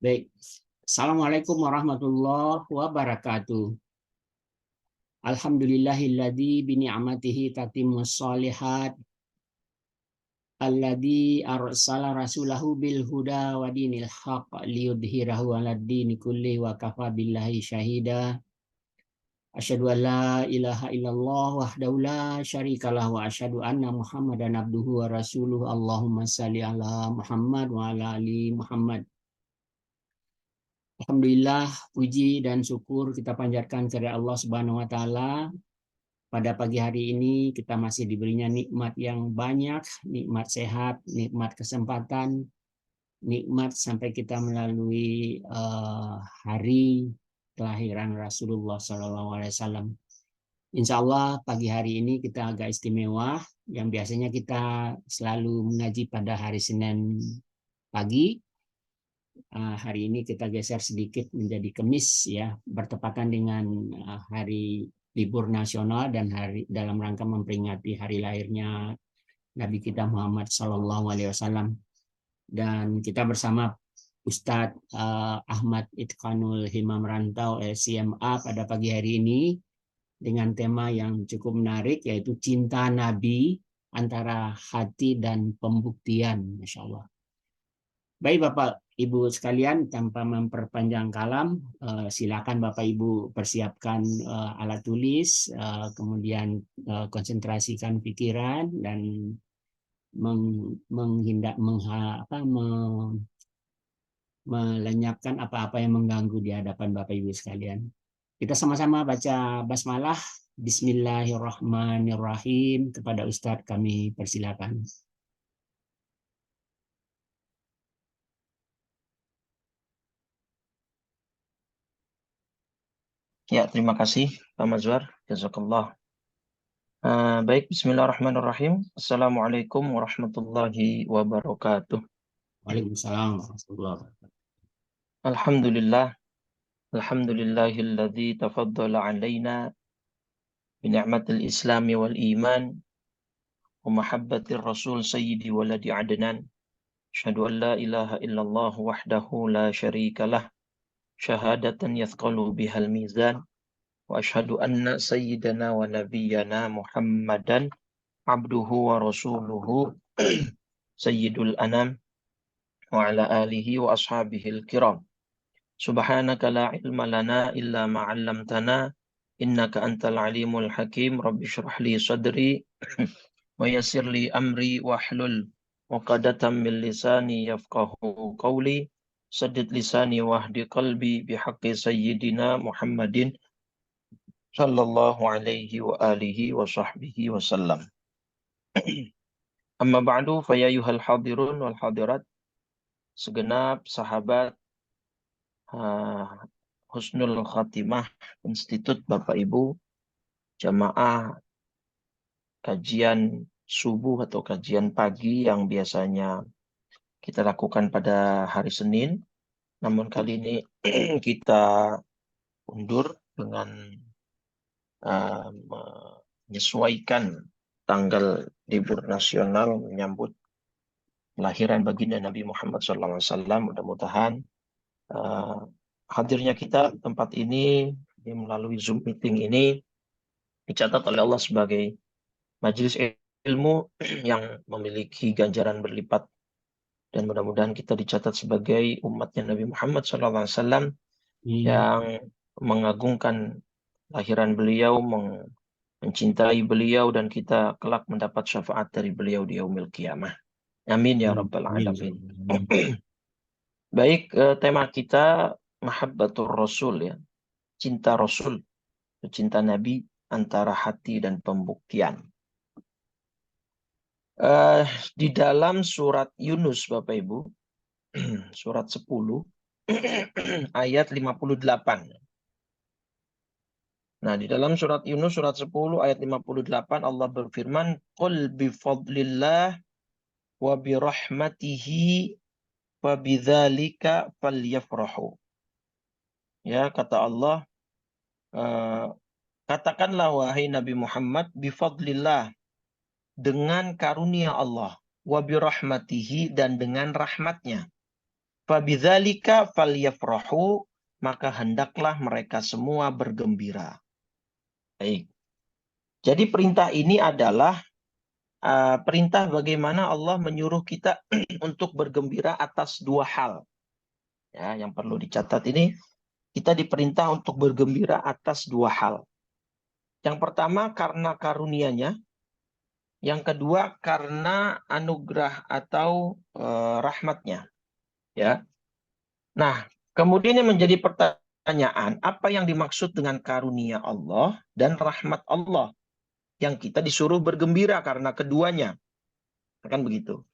Baik. Assalamualaikum warahmatullahi wabarakatuh. Alhamdulillahilladzi bini'amatihi tatimmus shalihat. Alladzi arsala rasulahu bil huda wa dinil haq liyudhhirahu 'alad dini kulli wa kafa billahi syahida. Asyhadu an la ilaha illallah wahdahu la syarikalah wa asyhadu anna Muhammadan abduhu wa rasuluhu. Allahumma shalli ala Muhammad wa ala ali Muhammad. Alhamdulillah, puji dan syukur kita panjatkan kepada Allah Subhanahu wa taala. Pada pagi hari ini kita masih diberinya nikmat yang banyak, nikmat sehat, nikmat kesempatan, nikmat sampai kita melalui hari kelahiran Rasulullah SAW. Insya Allah pagi hari ini kita agak istimewa, yang biasanya kita selalu mengaji pada hari Senin pagi. Hari ini kita geser sedikit menjadi Kamis, ya, bertepatan dengan hari libur nasional dan hari dalam rangka memperingati hari lahirnya Nabi kita Muhammad SAW. Dan kita bersama Ustadz Ahmad Itqanul Himam Rantau CMA pada pagi hari ini dengan tema yang cukup menarik, yaitu cinta Nabi antara hati dan pembuktian. Masya Allah. Baik Bapak Ibu sekalian, tanpa memperpanjang kalam, silakan Bapak Ibu persiapkan alat tulis, kemudian konsentrasikan pikiran dan melenyapkan apa-apa yang mengganggu di hadapan Bapak Ibu sekalian. Kita sama-sama baca basmalah. Bismillahirrahmanirrahim. Kepada Ustadz kami persilakan. Ya, terima kasih Pak Mazwar. Jazakallah. Baik, bismillahirrahmanirrahim. Assalamualaikum warahmatullahi wabarakatuh. Waalaikumsalam warahmatullahi wabarakatuh. Alhamdulillah. Alhamdulillahilladzi tafaddala alaina bini'matil islami wal iman wa mahabbatir rasul sayyidi waladi adnan. Asyhadu an la ilaha illallah wahdahu la syarikalah. Syahadatan yathqalu bihal mizan. Wa asyhadu anna sayyidana wa nabiyyana Muhammadan abduhu wa rasuluhu sayyidul anam wa ala alihi wa ashabihil kiram. Subhanaka la ilma lana illa ma 'allamtana innaka antal alimul hakim. Rabbi shrah li sadri wa yassir li amri wahlul 'uqdatam min lisani yafqahu qawli. Saddid lisani wahdi qalbi bihaqqi sayyidina Muhammadin sallallahu alaihi wa alihi wa sahbihi wa sallam. Amma ba'du fa ya ayyuhal hadirun wal hadirat, segenap sahabat Husnul Khatimah Institut, Bapak Ibu jamaah kajian subuh atau kajian pagi yang biasanya kita lakukan pada hari Senin, namun kali ini kita undur dengan menyesuaikan tanggal libur nasional menyambut kelahiran baginda Nabi Muhammad SAW. Mudah-mudahan hadirnya kita tempat ini melalui Zoom meeting ini dicatat oleh Allah sebagai majelis ilmu yang memiliki ganjaran berlipat, dan mudah-mudahan kita dicatat sebagai umatnya Nabi Muhammad SAW yang mengagungkan lahiran beliau, mencintai beliau, dan kita kelak mendapat syafaat dari beliau di yaumil qiyamah. Amin ya rabbal alamin. Baik, tema kita mahabbatur rasul, ya, cinta Rasul, cinta Nabi antara hati dan pembuktian. Di dalam surat Yunus, Bapak Ibu, surat 10 ayat 58. Nah, di dalam surat Yunus surat 10 ayat 58 Allah berfirman, "Qul bi fadlillah wa bi rahmatihi wa bidzalika falyafrahu." Ya, kata Allah, katakanlah wahai Nabi Muhammad, bi fadlillah, dengan karunia Allah, wa bi rahmatihi, dan dengan rahmatnya. Fabidzalika falyafrahu, maka hendaklah mereka semua bergembira. Baik. Jadi perintah ini adalah perintah bagaimana Allah menyuruh kita untuk bergembira atas dua hal. Ya, yang perlu dicatat ini, kita diperintah untuk bergembira atas dua hal. Yang pertama karena karunia-Nya, yang kedua karena anugerah atau rahmat-Nya. Ya. Nah, kemudian yang menjadi pertanyaan, apa yang dimaksud dengan karunia Allah dan rahmat Allah yang kita disuruh bergembira karena keduanya? Kan begitu.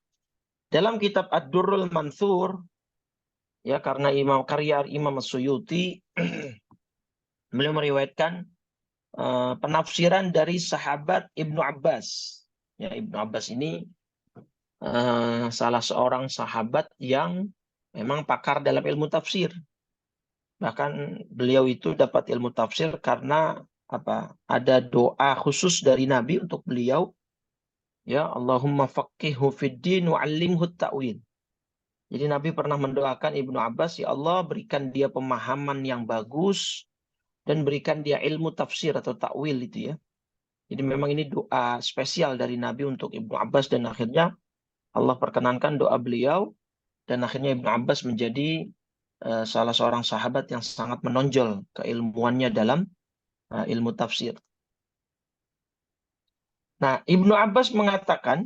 Dalam kitab Ad-Durrul Mansur, ya, karena karya Imam Suyuti, beliau meriwayatkan penafsiran dari sahabat Ibnu Abbas. Ya, Ibnu Abbas ini salah seorang sahabat yang memang pakar dalam ilmu tafsir. Bahkan beliau itu dapat ilmu tafsir karena apa? Ada doa khusus dari Nabi untuk beliau, ya, Allahumma faqihhu fid din wa 'allimhu ta'wil. Jadi Nabi pernah mendoakan Ibnu Abbas, ya Allah berikan dia pemahaman yang bagus dan berikan dia ilmu tafsir atau takwil itu ya. Jadi memang ini doa spesial dari Nabi untuk Ibnu Abbas dan akhirnya Allah perkenankan doa beliau dan akhirnya Ibnu Abbas menjadi salah seorang sahabat yang sangat menonjol keilmuannya dalam ilmu tafsir. Nah, Ibnu Abbas mengatakan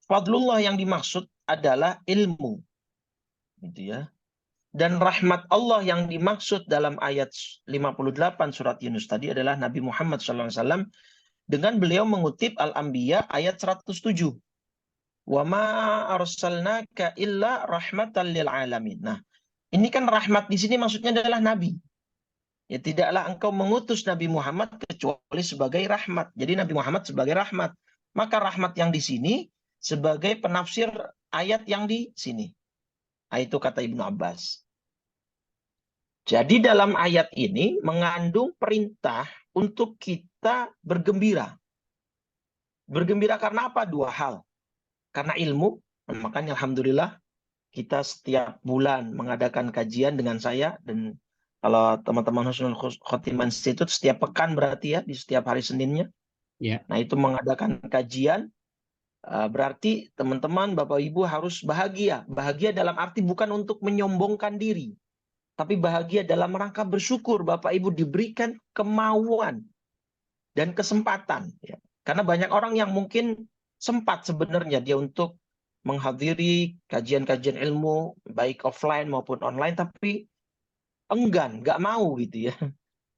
fadlullah yang dimaksud adalah ilmu, gitu ya. Dan rahmat Allah yang dimaksud dalam ayat 58 surat Yunus tadi adalah Nabi Muhammad SAW dengan beliau mengutip Al-Anbiya ayat 107. Wa ma arsalnaka illa rahmatan lil alamin. Nah, ini kan rahmat di sini maksudnya adalah Nabi. Ya, tidaklah engkau mengutus Nabi Muhammad kecuali sebagai rahmat. Jadi Nabi Muhammad sebagai rahmat. Maka rahmat yang di sini sebagai penafsir ayat yang di sini. Itu kata Ibnu Abbas. Jadi dalam ayat ini mengandung perintah untuk kita bergembira. Bergembira karena apa? Dua hal. Karena ilmu, makanya alhamdulillah kita setiap bulan mengadakan kajian dengan saya, dan kalau teman-teman Husnul Khotimah Institute setiap pekan berarti ya, di setiap hari Seninnya. Ya. Nah, itu mengadakan kajian, berarti teman-teman Bapak Ibu harus bahagia. Bahagia dalam arti bukan untuk menyombongkan diri, tapi bahagia dalam rangka bersyukur Bapak Ibu diberikan kemauan dan kesempatan. Ya. Karena banyak orang yang mungkin sempat sebenarnya dia untuk menghadiri kajian-kajian ilmu, baik offline maupun online, tapi enggan, nggak mau gitu ya.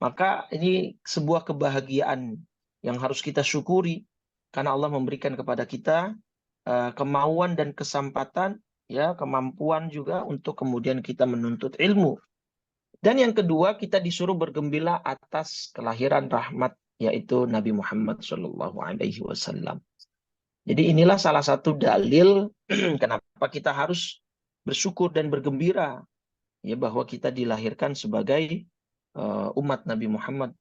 Maka ini sebuah kebahagiaan yang harus kita syukuri, karena Allah memberikan kepada kita kemauan dan kesempatan, ya, kemampuan juga untuk kemudian kita menuntut ilmu. Dan yang kedua, kita disuruh bergembira atas kelahiran rahmat, yaitu Nabi Muhammad SAW. Jadi inilah salah satu dalil kenapa kita harus bersyukur dan bergembira, ya, bahwa kita dilahirkan sebagai umat Nabi Muhammad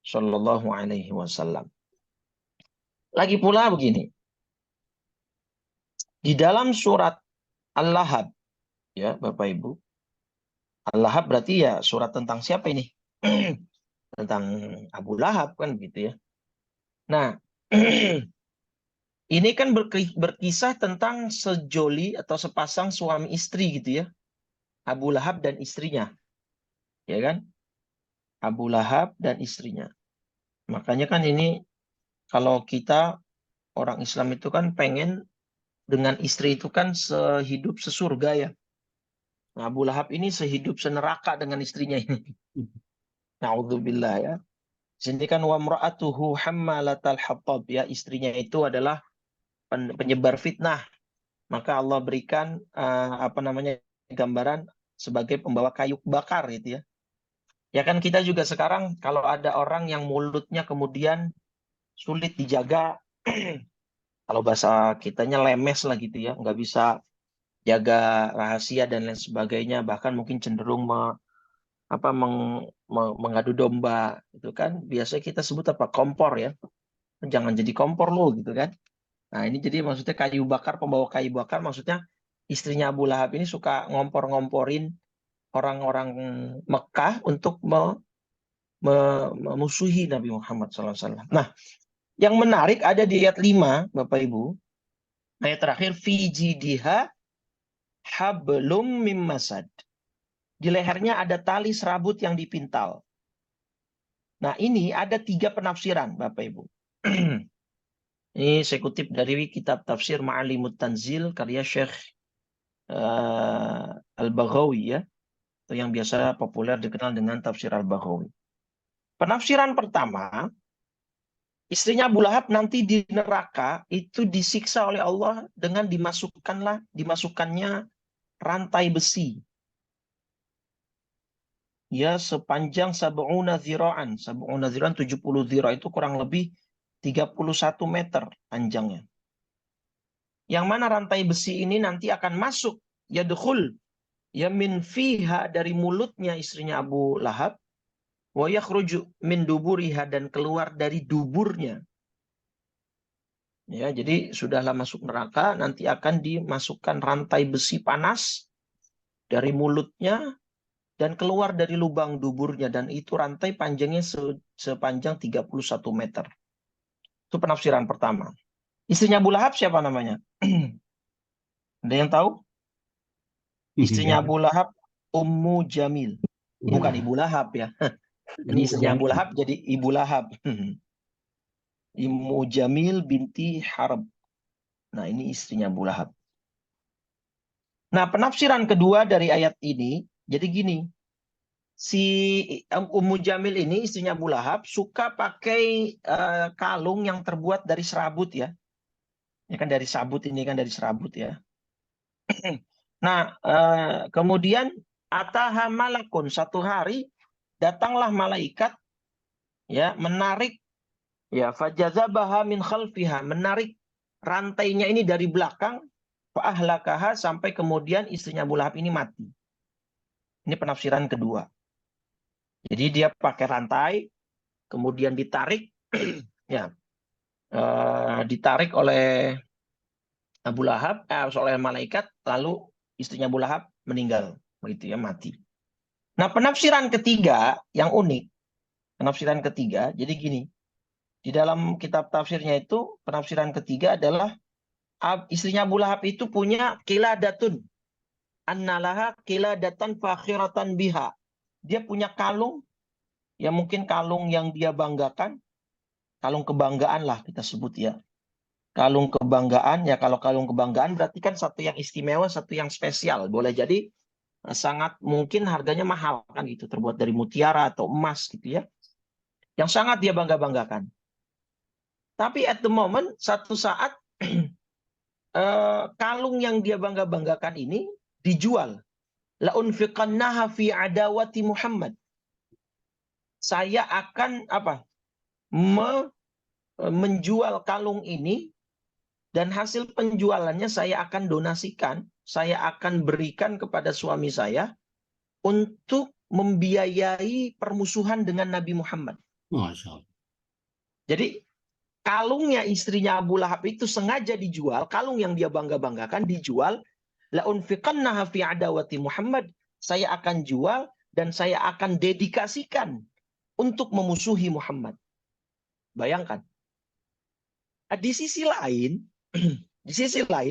SAW. Lagi pula begini, di dalam surat Al-Lahab, ya Bapak Ibu, Al-Lahab berarti ya surat tentang siapa ini? Tentang Abu Lahab kan gitu ya. Nah, ini kan berkisah tentang sejoli atau sepasang suami istri gitu ya. Abu Lahab dan istrinya. Ya kan? Abu Lahab dan istrinya. Makanya kan ini kalau kita orang Islam itu kan pengen dengan istri itu kan sehidup sesurga ya. Nah, Abu Lahab ini sehidup seneraka dengan istrinya ini. Na'udzubillah ya. Sini kan wa mra'atuhu hammalatal hatab ya, istrinya itu adalah penyebar fitnah. Maka Allah berikan apa namanya gambaran sebagai pembawa kayu bakar gitu ya. Ya kan kita juga sekarang kalau ada orang yang mulutnya kemudian sulit dijaga, kalau bahasa kitanya lemes lah gitu ya, nggak bisa jaga rahasia dan lain sebagainya, bahkan mungkin cenderung mengadu domba, itu kan biasanya kita sebut apa, kompor ya, jangan jadi kompor lo gitu kan. Nah ini jadi maksudnya kayu bakar, pembawa kayu bakar maksudnya istrinya Abu Lahab ini suka ngompor-ngomporin orang-orang Mekah untuk memusuhi Nabi Muhammad SAW. Nah, yang menarik ada di ayat 5, Bapak Ibu. Ayat terakhir, fi jidiha hablum mim masad. Di lehernya ada tali serabut yang dipintal. Nah, ini ada 3 penafsiran, Bapak Ibu. Ini saya kutip dari kitab tafsir Ma'alimut Tanzil karya Syekh Al-Baghawi ya, atau yang biasa populer dikenal dengan tafsir Al-Baghawi. Penafsiran pertama, istrinya Abu Lahab nanti di neraka itu disiksa oleh Allah dengan dimasukkannya rantai besi. Ya, sepanjang sab'una zira'an. Sab'una zira'an 70 zira' itu kurang lebih 31 meter panjangnya. Yang mana rantai besi ini nanti akan masuk yadkhul ya min fiha, dari mulutnya istrinya Abu Lahab, wa yakhruju min duburiha, dan keluar dari duburnya. Ya, jadi sudahlah masuk neraka, nanti akan dimasukkan rantai besi panas dari mulutnya dan keluar dari lubang duburnya, dan itu rantai panjangnya sepanjang 31 meter. Itu penafsiran pertama. Istrinya Abu Lahab siapa namanya? Ada yang tahu? Istrinya Abu Lahab Ummu Jamil. Bukan Ibu Lahab ya. Ini istrinya Abu Lahab jadi Ibu Lahab. Ummu Jamil binti Harb. Nah, ini istrinya Abu Lahab. Nah, penafsiran kedua dari ayat ini, jadi gini. Si Ummu Jamil ini istrinya Abu Lahab suka pakai kalung yang terbuat dari serabut ya. Ini kan dari sabut, ini kan dari serabut ya. Nah, kemudian ataha malakun, satu hari datanglah malaikat ya, menarik ya, fajazabaha min khalfiha, menarik rantainya ini dari belakang, fa ahlakaha, sampai kemudian istrinya Abu Lahab ini mati. Ini penafsiran kedua. Jadi dia pakai rantai, kemudian ditarik ya, ditarik oleh Abu Lahab, oleh malaikat, lalu istrinya Abu Lahab meninggal, begitu ya, mati. Nah, penafsiran ketiga yang unik, penafsiran ketiga, jadi gini, di dalam kitab tafsirnya itu, penafsiran ketiga adalah istrinya Abu Lahab itu punya kiladatun, annalaha kiladatan fakhiratan biha. Dia punya kalung, ya mungkin kalung yang dia banggakan, kalung kebanggaan lah kita sebut ya. Kalung kebanggaan, ya kalau kalung kebanggaan berarti kan satu yang istimewa, satu yang spesial. Boleh jadi sangat mungkin harganya mahal kan gitu, terbuat dari mutiara atau emas gitu ya. Yang sangat dia bangga-banggakan. Tapi at the moment, satu saat kalung yang dia bangga-banggakan ini dijual. La unfiqannaha fi adawati Muhammad. Saya akan menjual kalung ini, dan hasil penjualannya saya akan donasikan, saya akan berikan kepada suami saya untuk membiayai permusuhan dengan Nabi Muhammad. Masya Allah. Jadi kalungnya istrinya Abu Lahab itu sengaja dijual, kalung yang dia bangga-banggakan dijual, la unfiqannaha fi adawati Muhammad, saya akan jual dan saya akan dedikasikan untuk memusuhi Muhammad. Bayangkan. Di sisi lain,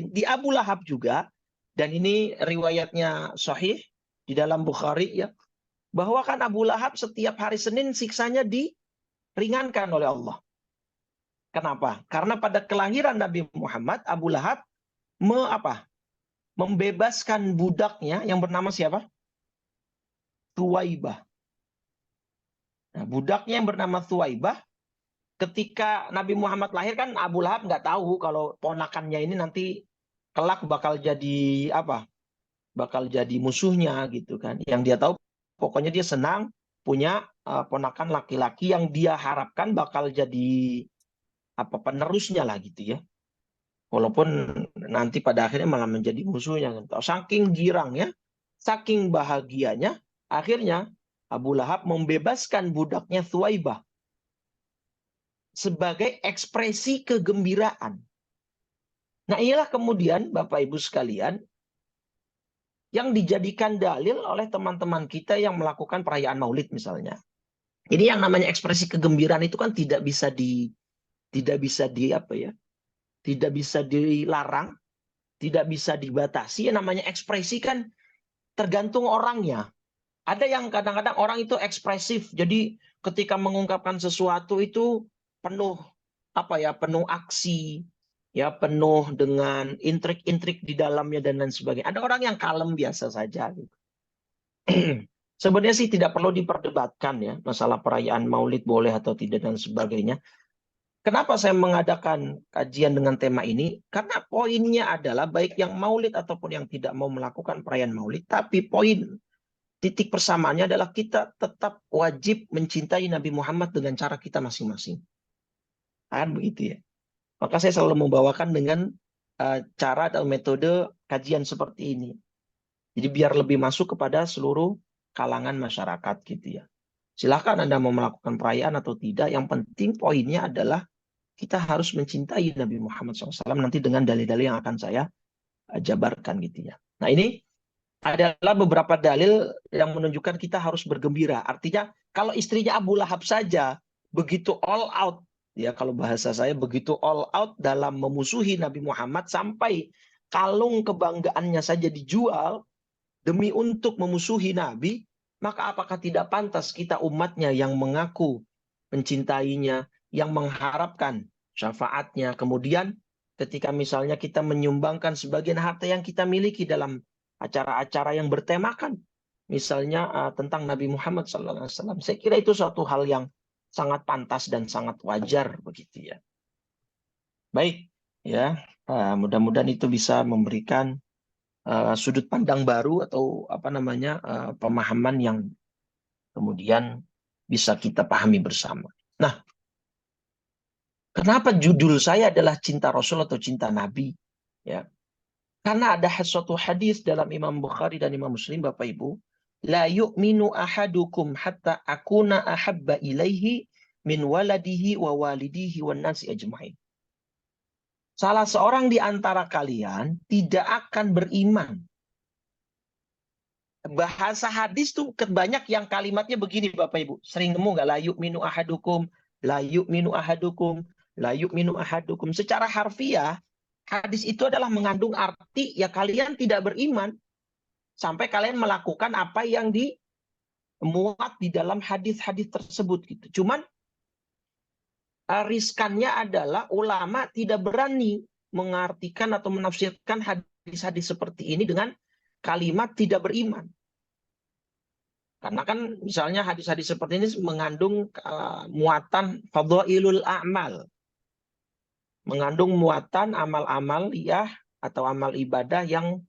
di Abu Lahab juga, dan ini riwayatnya sahih di dalam Bukhari ya, bahwa kan Abu Lahab setiap hari Senin siksanya diringankan oleh Allah. Kenapa? Karena pada kelahiran Nabi Muhammad, Abu Lahab membebaskan budaknya yang bernama siapa? Thuwaibah. Nah, budaknya yang bernama Thuwaibah, ketika Nabi Muhammad lahir kan Abu Lahab nggak tahu kalau ponakannya ini nanti kelak bakal jadi bakal jadi musuhnya gitu kan. Yang dia tahu pokoknya dia senang punya ponakan laki-laki yang dia harapkan bakal jadi penerusnya lah gitu ya. Walaupun nanti pada akhirnya malah menjadi musuhnya. Saking girangnya, saking bahagianya, akhirnya Abu Lahab membebaskan budaknya Thuwaibah sebagai ekspresi kegembiraan. Nah, inilah kemudian Bapak Ibu sekalian, yang dijadikan dalil oleh teman-teman kita yang melakukan perayaan Maulid misalnya. Jadi yang namanya ekspresi kegembiraan itu kan tidak bisa di apa ya? Tidak bisa dilarang, tidak bisa dibatasi. Yang namanya ekspresi kan tergantung orangnya. Ada yang kadang-kadang orang itu ekspresif. Jadi ketika mengungkapkan sesuatu itu penuh apa ya? Penuh aksi, ya penuh dengan intrik-intrik di dalamnya dan lain sebagainya. Ada orang yang kalem biasa saja gitu. Sebenarnya sih tidak perlu diperdebatkan ya masalah perayaan Maulid boleh atau tidak dan sebagainya. Kenapa saya mengadakan kajian dengan tema ini? Karena poinnya adalah baik yang Maulid ataupun yang tidak mau melakukan perayaan Maulid, tapi poin titik persamaannya adalah kita tetap wajib mencintai Nabi Muhammad dengan cara kita masing-masing. Kan begitu ya. Maka saya selalu membawakan dengan cara atau metode kajian seperti ini. Jadi biar lebih masuk kepada seluruh kalangan masyarakat gitu ya. Silahkan Anda mau melakukan perayaan atau tidak. Yang penting poinnya adalah kita harus mencintai Nabi Muhammad SAW nanti dengan dalil-dalil yang akan saya jabarkan gitu ya. Nah ini adalah beberapa dalil yang menunjukkan kita harus bergembira. Artinya kalau istrinya Abu Lahab saja begitu all out, ya kalau bahasa saya begitu all out dalam memusuhi Nabi Muhammad sampai kalung kebanggaannya saja dijual demi untuk memusuhi Nabi, maka apakah tidak pantas kita umatnya yang mengaku mencintainya, yang mengharapkan syafaatnya, kemudian ketika misalnya kita menyumbangkan sebagian harta yang kita miliki dalam acara-acara yang bertemakan, misalnya tentang Nabi Muhammad SAW, saya kira itu suatu hal yang sangat pantas dan sangat wajar begitu ya. Baik, ya mudah-mudahan itu bisa memberikan sudut pandang baru atau apa namanya pemahaman yang kemudian bisa kita pahami bersama. Nah, kenapa judul saya adalah cinta Rasul atau cinta Nabi? Ya, karena ada suatu hadis dalam Imam Bukhari dan Imam Muslim, Bapak Ibu, la yu'minu ahadukum hatta akuna ahabba ilaihi min waladihi wa walidihi wan nasi ajmain. Salah seorang di antara kalian tidak akan beriman. Bahasa hadis tuh banyak yang kalimatnya begini Bapak Ibu. Sering nemu nggak? La yu'minu ahadukum, la yu'minu ahadukum, la yu'minu ahadukum. Secara harfiah, hadis itu adalah mengandung arti ya kalian tidak beriman sampai kalian melakukan apa yang dimuat di dalam hadis-hadis tersebut gitu. Cuman riskannya adalah ulama tidak berani mengartikan atau menafsirkan hadis-hadis seperti ini dengan kalimat tidak beriman. Karena kan misalnya hadis-hadis seperti ini mengandung muatan fadhailul a'mal. Mengandung muatan amal-amal ya atau amal ibadah yang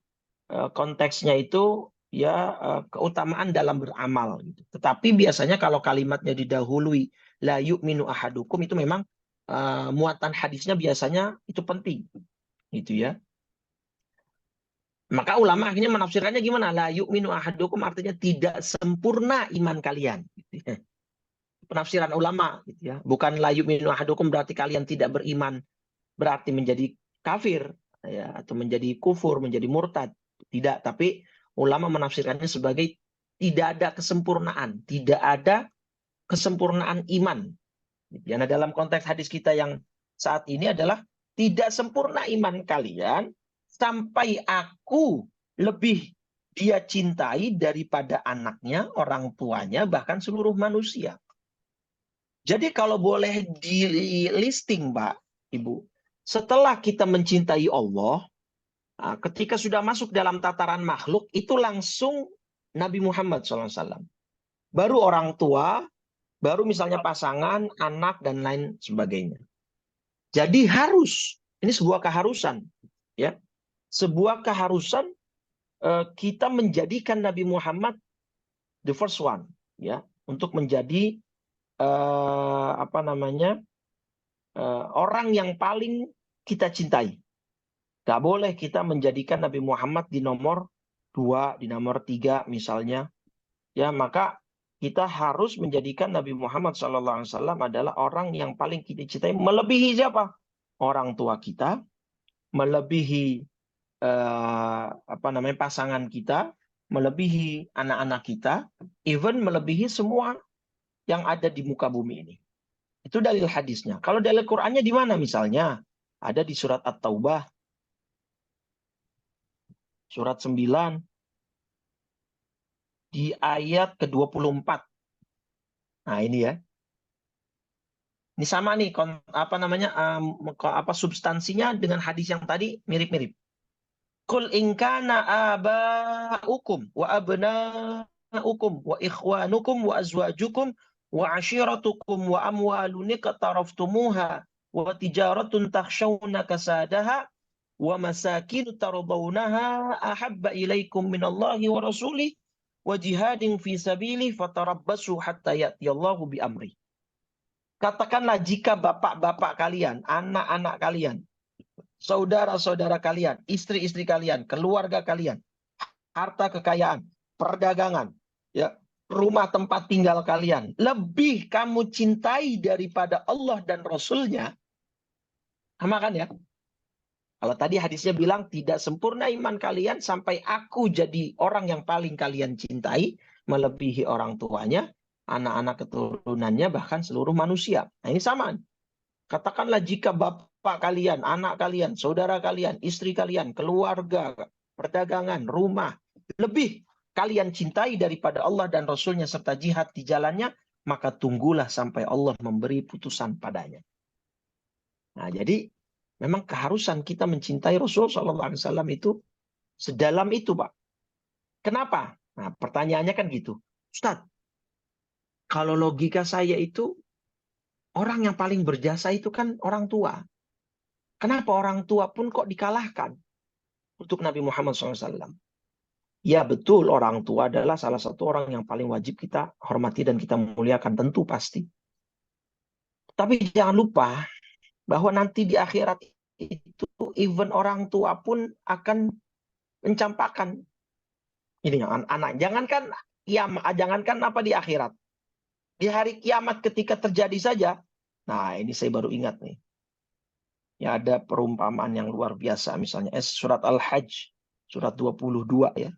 konteksnya itu ya keutamaan dalam beramal gitu. Tetapi biasanya kalau kalimatnya didahului la yu'minu ahadukum itu memang muatan hadisnya biasanya itu penting. Gitu ya. Maka ulama akhirnya menafsirkannya gimana? La yu'minu ahadukum artinya tidak sempurna iman kalian. Penafsiran ulama. Gitu ya. Bukan la yu'minu ahadukum berarti kalian tidak beriman. Berarti menjadi kafir. Ya, atau menjadi kufur, menjadi murtad. Tidak. Tapi ulama menafsirkannya sebagai tidak ada kesempurnaan. Tidak ada kesempurnaan iman. Nah, dalam konteks hadis kita yang saat ini adalah tidak sempurna iman kalian sampai aku lebih dia cintai daripada anaknya, orang tuanya, bahkan seluruh manusia. Jadi kalau boleh di listing, Mbak, Ibu, setelah kita mencintai Allah, ketika sudah masuk dalam tataran makhluk, itu langsung Nabi Muhammad SAW. Baru orang tua, baru misalnya pasangan, anak, dan lain sebagainya. Jadi harus, ini sebuah keharusan, ya. Sebuah keharusan kita menjadikan Nabi Muhammad the first one, ya, untuk menjadi apa namanya orang yang paling kita cintai. Gak boleh kita menjadikan Nabi Muhammad di nomor 2, di nomor 3 misalnya, ya maka kita harus menjadikan Nabi Muhammad SAW adalah orang yang paling kita cintai, melebihi siapa? Orang tua kita, melebihi apa pasangan kita, melebihi anak-anak kita, even melebihi semua yang ada di muka bumi ini. Itu dalil hadisnya. Kalau dalil Qur'annya di mana misalnya? Ada di surat At-Taubah, surat 9, di ayat ke-24. Nah, ini ya. Ini sama nih, substansinya dengan hadis yang tadi mirip-mirip. Qul in kana aba'ukum wa abna'ukum wa ikhwanukum wa azwajukum wa ashiratukum wa amwalun iqtaraftumuha wa tijaratun takhshawna kasadaha wa masakin tardawnaha ahabba ilaikum minallahi wa rasulih wa jihadin fi sabilihi fatarabbasu hatta ya'tiyallahu bi amri. Katakanlah jika bapak-bapak kalian, anak-anak kalian, saudara-saudara kalian, istri-istri kalian, keluarga kalian, harta kekayaan, perdagangan, ya, rumah tempat tinggal kalian, lebih kamu cintai daripada Allah dan Rasul-Nya, sama kan ya? Kalau tadi hadisnya bilang tidak sempurna iman kalian sampai aku jadi orang yang paling kalian cintai, melebihi orang tuanya, anak-anak keturunannya, bahkan seluruh manusia. Nah ini sama. Katakanlah jika bapak kalian, anak kalian, saudara kalian, istri kalian, keluarga, perdagangan, rumah, lebih kalian cintai daripada Allah dan Rasul-Nya serta jihad di jalannya, maka tunggulah sampai Allah memberi putusan padanya. Nah, jadi memang keharusan kita mencintai Rasul SAW itu sedalam itu, Pak. Kenapa? Nah, pertanyaannya kan gitu. Ustadz, kalau logika saya itu, orang yang paling berjasa itu kan orang tua. Kenapa orang tua pun kok dikalahkan untuk Nabi Muhammad SAW? Ya betul, orang tua adalah salah satu orang yang paling wajib kita hormati dan kita muliakan, tentu pasti. Tapi jangan lupa bahwa nanti di akhirat itu even orang tua pun akan mencampakkan ini anak. Jangankan apa di akhirat. Di hari kiamat ketika terjadi saja. Nah, ini saya baru ingat nih. Ya ada perumpamaan yang luar biasa misalnya surat Al-Hajj surat 22 ya.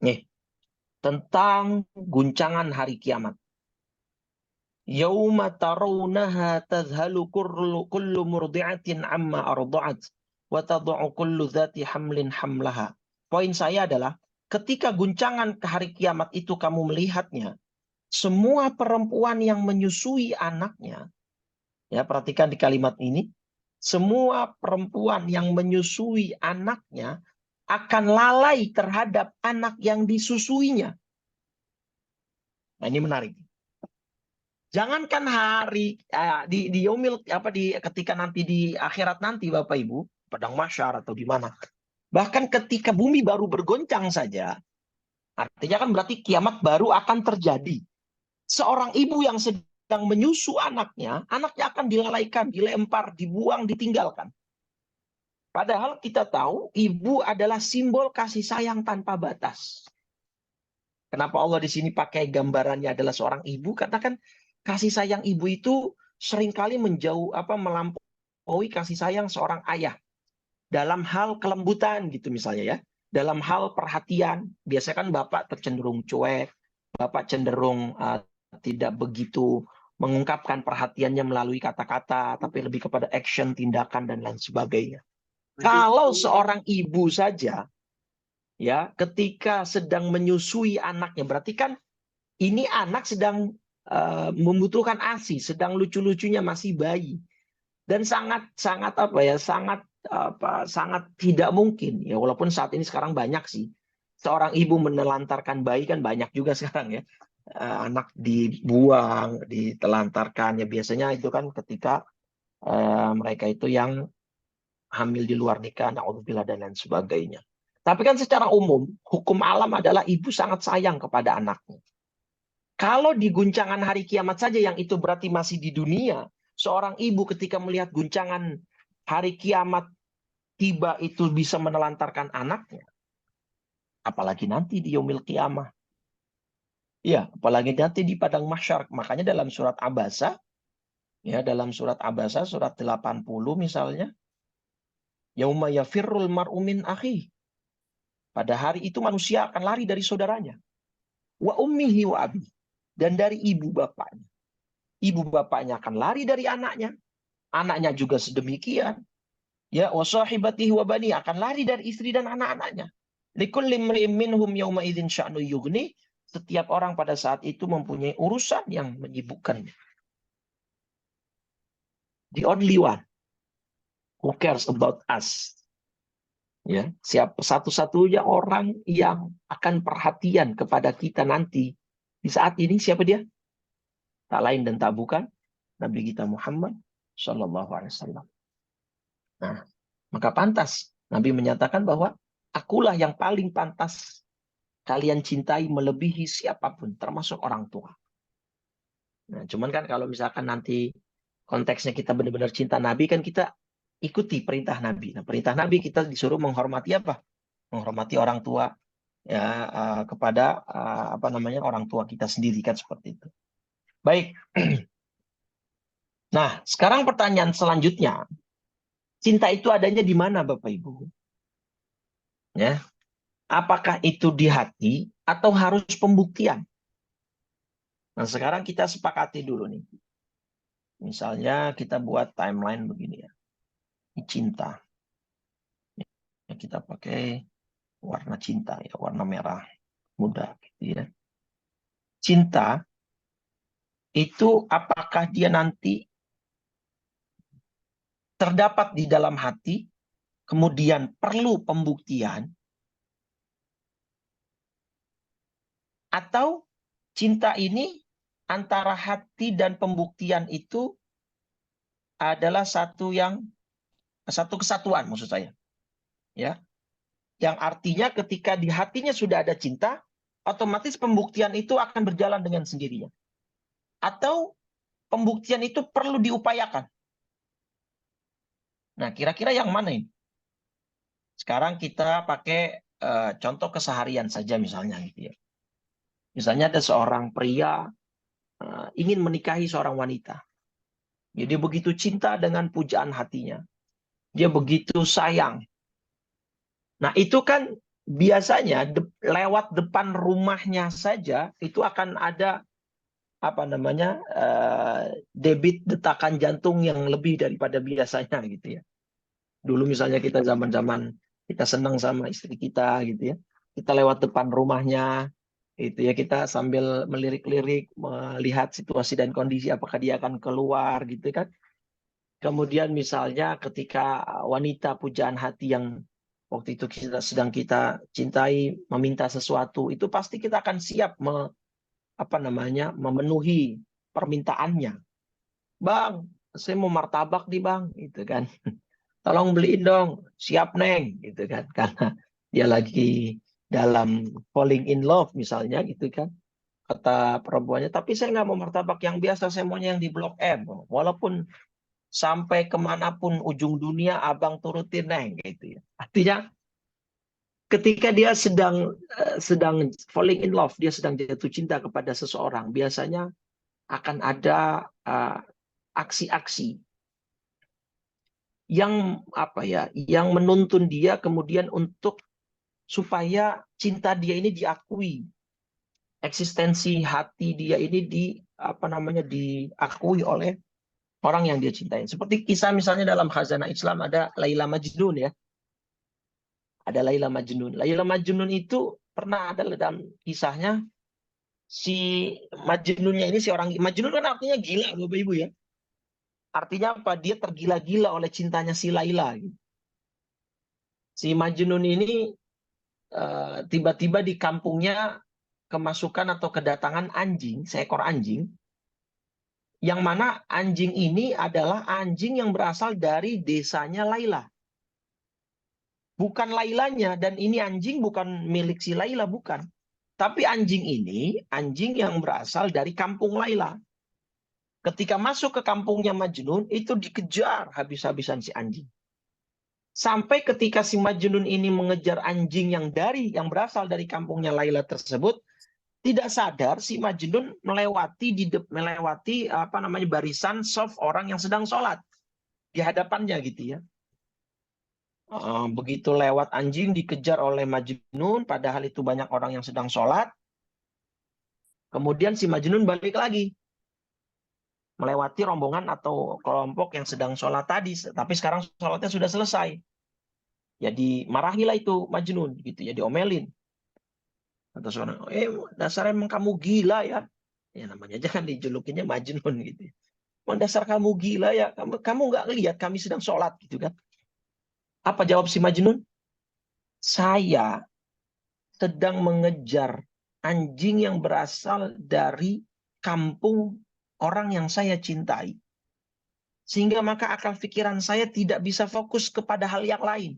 Nih, tentang guncangan hari kiamat. Yauma tarawunaha tadhhalu kullu murdi'atin amma arda'at wa tad'u kullu dzati hamlin hamlaha. Poin saya adalah ketika guncangan ke hari kiamat itu kamu melihatnya, semua perempuan yang menyusui anaknya, ya perhatikan di kalimat ini, semua perempuan yang menyusui anaknya akan lalai terhadap anak yang disusuinya. Nah, ini menarik. Jangankan hari di yaumil ketika nanti di akhirat nanti Bapak Ibu, padang mahsyar atau di mana. Bahkan ketika bumi baru bergoncang saja, artinya kan berarti kiamat baru akan terjadi. Seorang ibu yang sedang menyusu anaknya akan dilalaikan, dilempar, dibuang, ditinggalkan. Padahal kita tahu ibu adalah simbol kasih sayang tanpa batas. Kenapa Allah di sini pakai gambarannya adalah seorang ibu? Karena kan kasih sayang ibu itu seringkali melampaui kasih sayang seorang ayah. Dalam hal kelembutan gitu misalnya ya. Dalam hal perhatian, biasanya kan bapak cenderung cuek, bapak cenderung tidak begitu mengungkapkan perhatiannya melalui kata-kata, tapi lebih kepada action, tindakan, dan lain sebagainya. Kalau seorang ibu saja, ya, ketika sedang menyusui anaknya, berarti kan ini anak sedang membutuhkan ASI, sedang lucu-lucunya masih bayi, dan sangat tidak mungkin ya, walaupun saat ini sekarang banyak sih seorang ibu menelantarkan bayi, kan banyak juga sekarang ya, anak dibuang, ditelantarkan ya, biasanya itu kan ketika mereka itu yang hamil di luar nikah, na'udzubillah, dan lain sebagainya. Tapi kan secara umum, hukum alam adalah ibu sangat sayang kepada anaknya. Kalau di guncangan hari kiamat saja yang itu berarti masih di dunia, seorang ibu ketika melihat guncangan hari kiamat tiba itu bisa menelantarkan anaknya. Apalagi nanti di yaumil qiyamah. Ya, apalagi nanti di padang mahsyar. Makanya dalam surat Abasa, ya dalam surat Abasa, surat 80 misalnya, yauma yafirrul mar'u min akhi. Pada hari itu manusia akan lari dari saudaranya. Wa ummihi wa abi. Dan dari ibu bapaknya. Ibu bapaknya akan lari dari anaknya. Anaknya juga sedemikian. Ya, wa sahibatihi wa bani akan lari dari istri dan anak-anaknya. Likulli imri'in minhum yawma idzin sya'nu yughni. Setiap orang pada saat itu mempunyai urusan yang menyibukkannya. The only one who cares about us. Ya, siapa satu-satunya orang yang akan perhatian kepada kita nanti di saat ini, siapa dia? Tak lain dan tak bukan Nabi kita Muhammad Shallallahu Alaihi Wasallam. Nah, maka pantas Nabi menyatakan bahwa akulah yang paling pantas kalian cintai melebihi siapapun, termasuk orang tua. Nah, cuman kan kalau misalkan nanti konteksnya kita benar-benar cinta Nabi, kan kita ikuti perintah Nabi. Nah, perintah Nabi kita disuruh menghormati apa? Menghormati orang tua, ya, kepada apa namanya, orang tua kita sendiri, kan seperti itu. Baik. Nah, sekarang pertanyaan selanjutnya, cinta itu adanya di mana, Bapak Ibu? Ya, apakah itu di hati atau harus pembuktian? Nah, sekarang kita sepakati dulu nih. Misalnya kita buat timeline begini ya. Ini cinta. Ya, kita pakai warna cinta ya, warna merah muda gitu ya. Cinta itu apakah dia nanti terdapat di dalam hati, kemudian perlu pembuktian, atau cinta ini antara hati dan pembuktian itu adalah satu kesatuan, maksud saya. Ya. Yang artinya ketika di hatinya sudah ada cinta, otomatis pembuktian itu akan berjalan dengan sendirinya. Atau pembuktian itu perlu diupayakan. Nah, kira-kira yang mana ini? Sekarang kita pakai contoh keseharian saja misalnya gitu ya. Misalnya ada seorang pria ingin menikahi seorang wanita. Jadi begitu cinta dengan pujaan hatinya. Dia begitu sayang. Nah, itu kan biasanya lewat depan rumahnya saja itu akan ada apa namanya, debit detakan jantung yang lebih daripada biasanya gitu ya. Dulu misalnya kita zaman-zaman kita senang sama istri kita gitu ya. Kita lewat depan rumahnya itu ya, kita sambil melirik-lirik melihat situasi dan kondisi apakah dia akan keluar gitu kan. Kemudian misalnya ketika wanita pujaan hati yang waktu itu sedang kita cintai meminta sesuatu, itu pasti kita akan siap memenuhi permintaannya. Bang, saya mau martabak nih bang, gitu kan. Tolong beliin dong, siap neng, gitu kan. Karena dia lagi dalam falling in love misalnya, gitu kan. Kata perempuannya, tapi saya nggak mau martabak yang biasa, saya maunya yang di Blok M. Walaupun sampai kemanapun ujung dunia, abang turutin neng, gitu ya. Artinya ketika dia sedang falling in love, dia sedang jatuh cinta kepada seseorang, biasanya akan ada aksi-aksi yang yang menuntun dia kemudian untuk supaya cinta dia ini diakui, eksistensi hati dia ini diakui oleh orang yang dia cintai. Seperti kisah misalnya dalam Khazanah Islam ada Laila Majnun ya. Ada Laila Majnun. Laila Majnun itu pernah ada dalam kisahnya, si Majnunnya ini, si orang Majnun kan artinya gila Bapak Ibu ya. Artinya apa? Dia tergila-gila oleh cintanya si Laila. Si Majnun ini tiba-tiba di kampungnya kemasukan atau kedatangan anjing, seekor anjing, yang mana anjing ini adalah anjing yang berasal dari desanya Laila. Bukan Lailanya, dan ini anjing bukan milik si Laila, bukan. Tapi anjing ini, anjing yang berasal dari kampung Laila. Ketika masuk ke kampungnya Majnun, itu dikejar habis-habisan si anjing. Sampai ketika si Majnun ini mengejar anjing yang berasal dari kampungnya Laila tersebut, tidak sadar si Majnun melewati barisan saf orang yang sedang sholat di hadapannya gitu ya. Begitu lewat anjing dikejar oleh Majnun, padahal itu banyak orang yang sedang sholat. Kemudian si Majnun balik lagi, melewati rombongan atau kelompok yang sedang sholat tadi. Tapi sekarang sholatnya sudah selesai. Jadi marahilah itu Majnun, gitu ya, diomelin. Atau seorang, dasar emang kamu gila ya. Ya namanya jangan dijulukinya Majnun gitu. Emang dasar kamu gila ya. Kamu nggak lihat kami sedang sholat gitu kan. Apa jawab si Majnun? Saya sedang mengejar anjing yang berasal dari kampung orang yang saya cintai. Sehingga maka akal pikiran saya tidak bisa fokus kepada hal yang lain.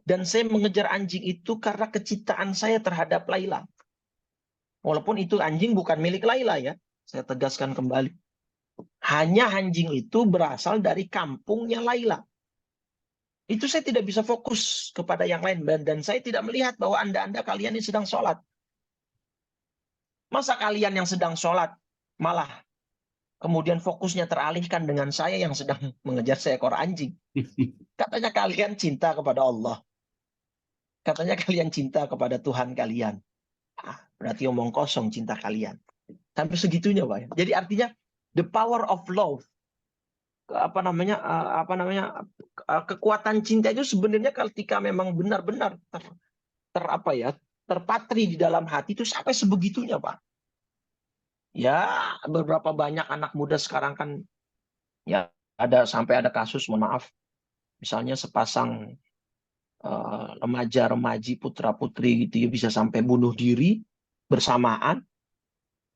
Dan saya mengejar anjing itu karena kecintaan saya terhadap Laila. Walaupun itu anjing bukan milik Laila ya. Saya tegaskan kembali. Hanya anjing itu berasal dari kampungnya Laila. Itu saya tidak bisa fokus kepada yang lain. Dan saya tidak melihat bahwa Anda kalian ini sedang sholat. Masa kalian yang sedang sholat malah kemudian fokusnya teralihkan dengan saya yang sedang mengejar seekor anjing. Katanya kalian cinta kepada Allah. Katanya kalian cinta kepada Tuhan kalian. Berarti omong kosong cinta kalian. Sampai segitunya, Pak. Jadi artinya the power of love, kekuatan cinta itu sebenarnya ketika memang benar-benar terpatri di dalam hati itu sampai sebegitunya, Pak. Ya, beberapa banyak anak muda sekarang kan ya sampai ada kasus, mohon maaf, misalnya sepasang remaja-remaji putra-putri gitu ya bisa sampai bunuh diri bersamaan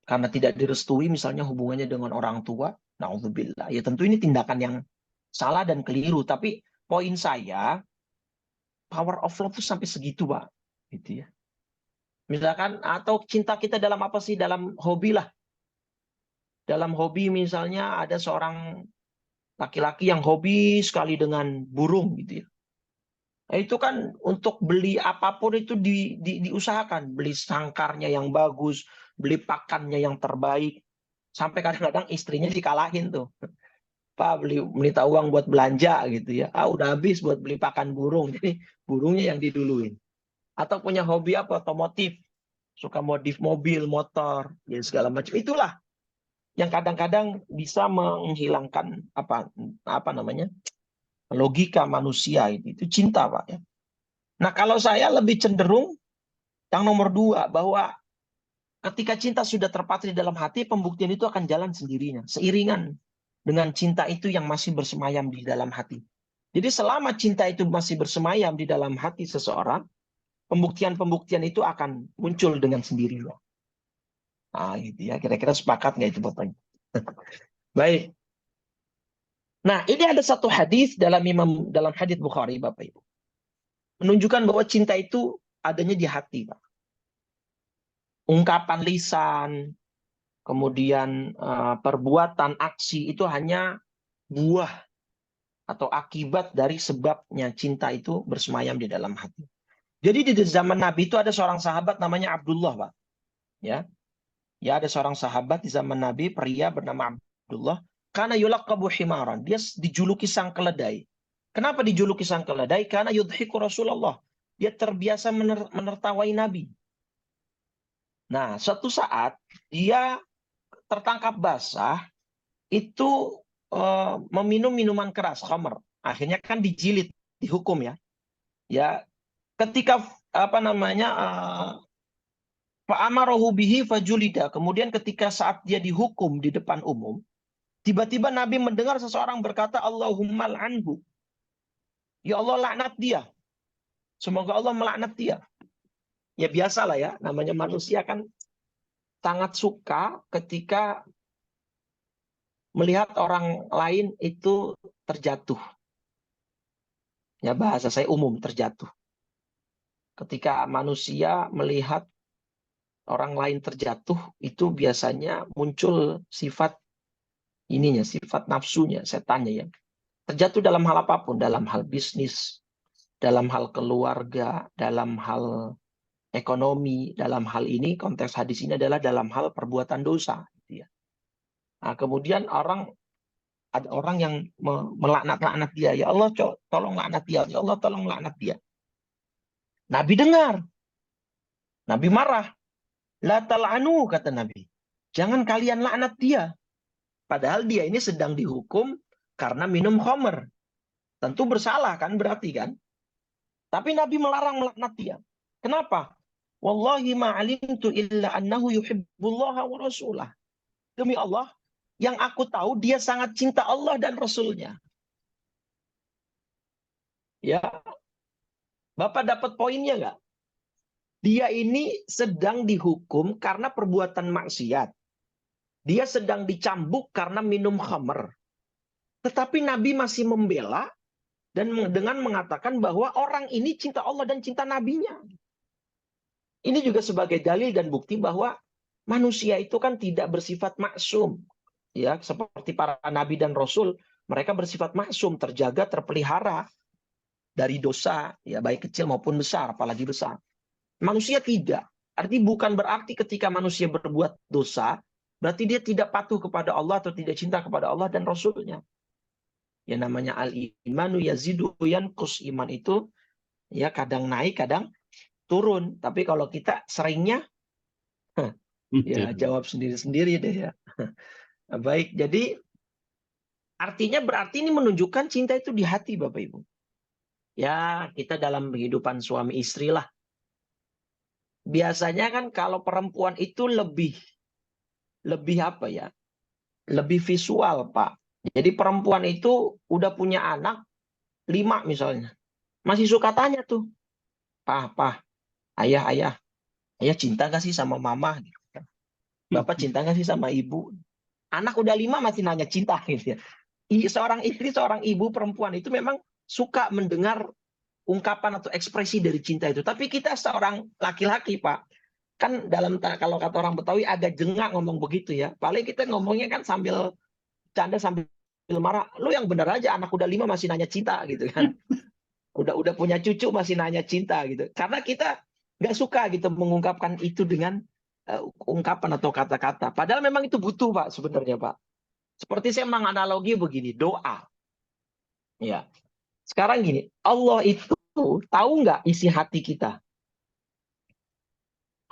karena tidak direstui misalnya hubungannya dengan orang tua. Na'udzubillah. Ya tentu ini tindakan yang salah dan keliru. Tapi poin saya, power of love itu sampai segitu, Pak. Gitu ya. Misalkan, atau cinta kita dalam apa sih? Dalam hobi lah. Dalam hobi misalnya ada seorang laki-laki yang hobi sekali dengan burung gitu ya. Itu kan untuk beli apapun itu diusahakan. Beli sangkarnya yang bagus, beli pakannya yang terbaik. Sampai kadang-kadang istrinya dikalahin tuh. Pak minta uang buat belanja gitu ya. Udah habis buat beli pakan burung. Jadi burungnya yang diduluin. Atau punya hobi apa? Otomotif. Suka modif mobil, motor, ya segala macam. Itulah yang kadang-kadang bisa menghilangkan apa namanya? Logika manusia itu cinta, Pak ya. Nah, kalau saya lebih cenderung yang nomor dua, bahwa ketika cinta sudah terpatri dalam hati, pembuktian itu akan jalan sendirinya, seiringan dengan cinta itu yang masih bersemayam di dalam hati. Jadi selama cinta itu masih bersemayam di dalam hati seseorang, pembuktian-pembuktian itu akan muncul dengan sendirinya. Nah, gitu ya. Kira-kira sepakat nggak itu Bapak? Baik. Nah, ini ada satu hadis dalam hadis Bukhari, Bapak Ibu. Menunjukkan bahwa cinta itu adanya di hati, Pak. Ungkapan lisan, kemudian perbuatan, aksi itu hanya buah atau akibat dari sebabnya cinta itu bersemayam di dalam hati. Jadi di zaman Nabi itu ada seorang sahabat namanya Abdullah, Pak. Ya, ada seorang sahabat di zaman Nabi, pria bernama Abdullah. Karena yulaqabu himaran, dia dijuluki sang keledai. Kenapa dijuluki sang keledai? Karena yudhiku Rasulullah. Dia terbiasa menertawai Nabi. Nah, suatu saat dia tertangkap basah itu meminum minuman keras, khamr. Akhirnya kan dijilid, dihukum ya. Ya, ketika fa'amarahu bihi fajulida. Kemudian ketika saat dia dihukum di depan umum, tiba-tiba Nabi mendengar seseorang berkata, Allahumma al'anhu. Ya Allah laknat dia. Semoga Allah melaknat dia. Ya biasalah ya, namanya manusia kan sangat suka ketika melihat orang lain itu terjatuh. Ya bahasa saya umum, terjatuh. Ketika manusia melihat orang lain terjatuh, itu biasanya muncul sifat sifat nafsunya, setannya ya. Terjatuh dalam hal apapun, dalam hal bisnis, dalam hal keluarga, dalam hal ekonomi, dalam hal ini konteks hadis ini adalah dalam hal perbuatan dosa. Gitu ya. Nah, kemudian orang ada orang yang melaknat-laknat dia. Ya Allah, tolong laknat dia. Ya Allah, tolong laknat dia. Nabi dengar. Nabi marah. La tal'anu, kata Nabi. Jangan kalian laknat dia. Padahal dia ini sedang dihukum karena minum khamr. Tentu bersalah kan, berarti kan. Tapi Nabi melarang melaknat dia. Kenapa? Wallahi ma'alimtu illa annahu yuhibbullaha wa rasulah. Demi Allah, yang aku tahu dia sangat cinta Allah dan Rasulnya. Ya, Bapak dapat poinnya nggak? Dia ini sedang dihukum karena perbuatan maksiat. Dia sedang dicambuk karena minum khamr. Tetapi Nabi masih membela dan dengan mengatakan bahwa orang ini cinta Allah dan cinta Nabinya. Ini juga sebagai dalil dan bukti bahwa manusia itu kan tidak bersifat maksum. Ya, seperti para nabi dan rasul, mereka bersifat maksum, terjaga, terpelihara dari dosa, ya baik kecil maupun besar, apalagi besar. Manusia tidak. Bukan berarti ketika manusia berbuat dosa, berarti dia tidak patuh kepada Allah atau tidak cinta kepada Allah dan Rasulnya. Ya namanya al-imanu yazidu yanqus. Iman itu ya kadang naik, kadang turun. Tapi kalau kita seringnya, ya jawab sendiri-sendiri deh ya. Baik, jadi artinya berarti ini menunjukkan cinta itu di hati Bapak Ibu. Ya, kita dalam kehidupan suami istri lah. Biasanya kan kalau perempuan itu lebih apa ya? Lebih visual, Pak. Jadi perempuan itu udah punya anak 5 misalnya. Masih suka tanya tuh, Pak, ayah, ayah cinta gak sih sama mama? Bapak cinta gak sih sama ibu? Anak udah 5 masih nanya cinta gitu ya. Seorang istri, seorang ibu perempuan itu memang suka mendengar ungkapan atau ekspresi dari cinta itu. Tapi kita seorang laki-laki, Pak, kan kalau kata orang Betawi agak jengak ngomong begitu ya. Paling kita ngomongnya kan sambil canda, sambil marah. Lu yang bener aja, anak udah 5 masih nanya cinta gitu kan. Udah punya cucu masih nanya cinta gitu. Karena kita nggak suka gitu mengungkapkan itu dengan ungkapan atau kata-kata. Padahal memang itu butuh, Pak, sebenarnya, Pak. Seperti saya menganalogi begini, doa. Ya. Sekarang gini, Allah itu tahu nggak isi hati kita?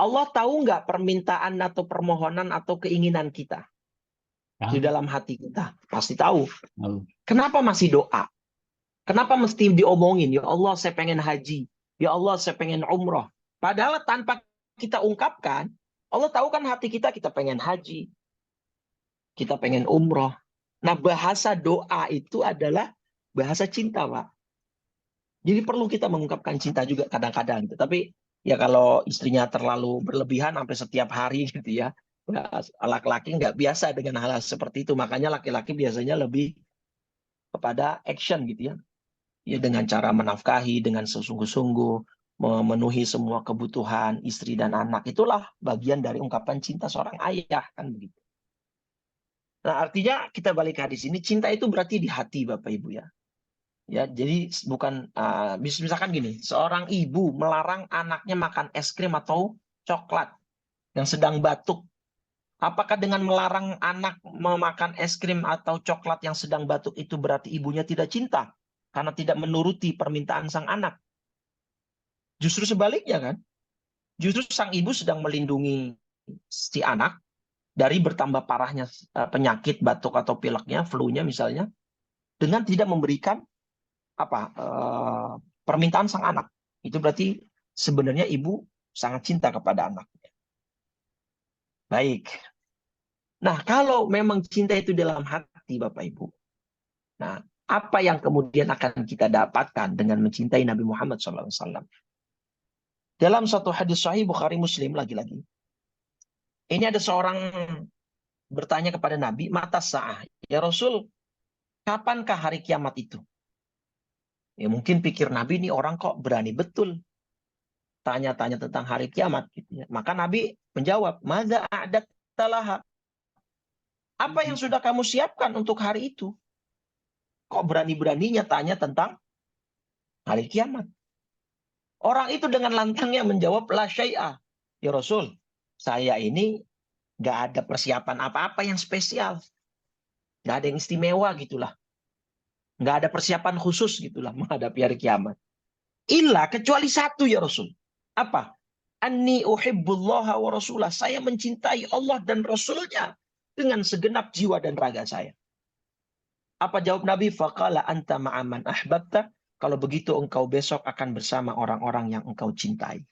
Allah tahu nggak permintaan atau permohonan atau keinginan kita di dalam hati kita? Pasti tahu. Kenapa masih doa? Kenapa mesti diomongin? Ya Allah, saya pengen haji. Ya Allah, saya pengen umroh. Padahal tanpa kita ungkapkan, Allah tahu kan hati kita, kita pengen haji. Kita pengen umroh. Nah, bahasa doa itu adalah bahasa cinta, Pak. Jadi perlu kita mengungkapkan cinta juga kadang-kadang gitu. Tapi ya kalau istrinya terlalu berlebihan sampai setiap hari gitu ya, laki-laki nggak biasa dengan hal seperti itu. Makanya laki-laki biasanya lebih kepada action gitu ya. Ya dengan cara menafkahi, dengan sesungguh-sungguh, memenuhi semua kebutuhan istri dan anak. Itulah bagian dari ungkapan cinta seorang ayah kan begitu. Nah, artinya kita balik ke hadis ini, cinta itu berarti di hati Bapak Ibu ya. Ya, jadi bukan misalkan gini, seorang ibu melarang anaknya makan es krim atau coklat yang sedang batuk. Apakah dengan melarang anak memakan es krim atau coklat yang sedang batuk itu berarti ibunya tidak cinta karena tidak menuruti permintaan sang anak? Justru sebaliknya kan? Justru sang ibu sedang melindungi si anak dari bertambah parahnya penyakit batuk atau pileknya, flu-nya misalnya, dengan tidak memberikan permintaan sang anak. Itu berarti sebenarnya ibu sangat cinta kepada anaknya. Baik. Nah, kalau memang cinta itu dalam hati Bapak Ibu. Nah, apa yang kemudian akan kita dapatkan dengan mencintai Nabi Muhammad SAW? Dalam satu hadis sahih Bukhari Muslim lagi-lagi. Ini ada seorang bertanya kepada Nabi, mata sa'ah. Ya Rasul, kapankah hari kiamat itu? Ya mungkin pikir Nabi ini orang kok berani betul tanya-tanya tentang hari kiamat gitu ya. Maka Nabi menjawab, "Madza a'dattalaha?" Apa yang sudah kamu siapkan untuk hari itu? Kok berani-beraninya tanya tentang hari kiamat? Orang itu dengan lantangnya menjawab, "La syai'a." Ya Rasul, saya ini nggak ada persiapan apa-apa yang spesial. Nggak ada yang istimewa gitulah. Nggak ada persiapan khusus gitulah menghadapi hari kiamat. Illa kecuali satu ya Rasul. Apa? Anni uhibbullaha wa rasulah. Saya mencintai Allah dan Rasulnya dengan segenap jiwa dan raga saya. Apa jawab Nabi? Faqala anta ma'aman ahbabta. Kalau begitu engkau besok akan bersama orang-orang yang engkau cintai.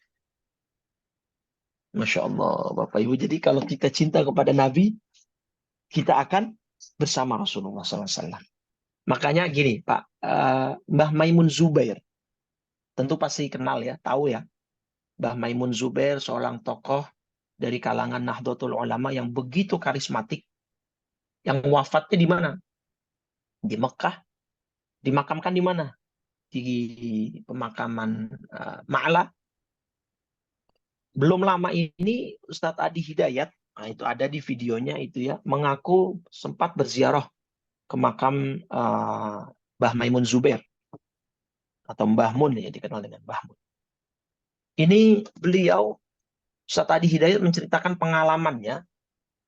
Masya Allah, Bapak Ibu. Jadi kalau kita cinta kepada Nabi, kita akan bersama Rasulullah SAW. Makanya gini, Pak, Mbah Maimun Zubair. Tentu pasti kenal ya, tahu ya. Mbah Maimun Zubair, seorang tokoh dari kalangan Nahdlatul Ulama yang begitu karismatik. Yang wafatnya di mana? Di Mekah. Dimakamkan di mana? Di pemakaman Ma'la. Belum lama ini Ustadz Adi Hidayat, nah itu ada di videonya itu ya, mengaku sempat berziarah ke makam Mbah Maimun Zubair atau Mbah Mun ya dikenal dengan Mbah Mun. Ini beliau Ustadz Adi Hidayat menceritakan pengalamannya,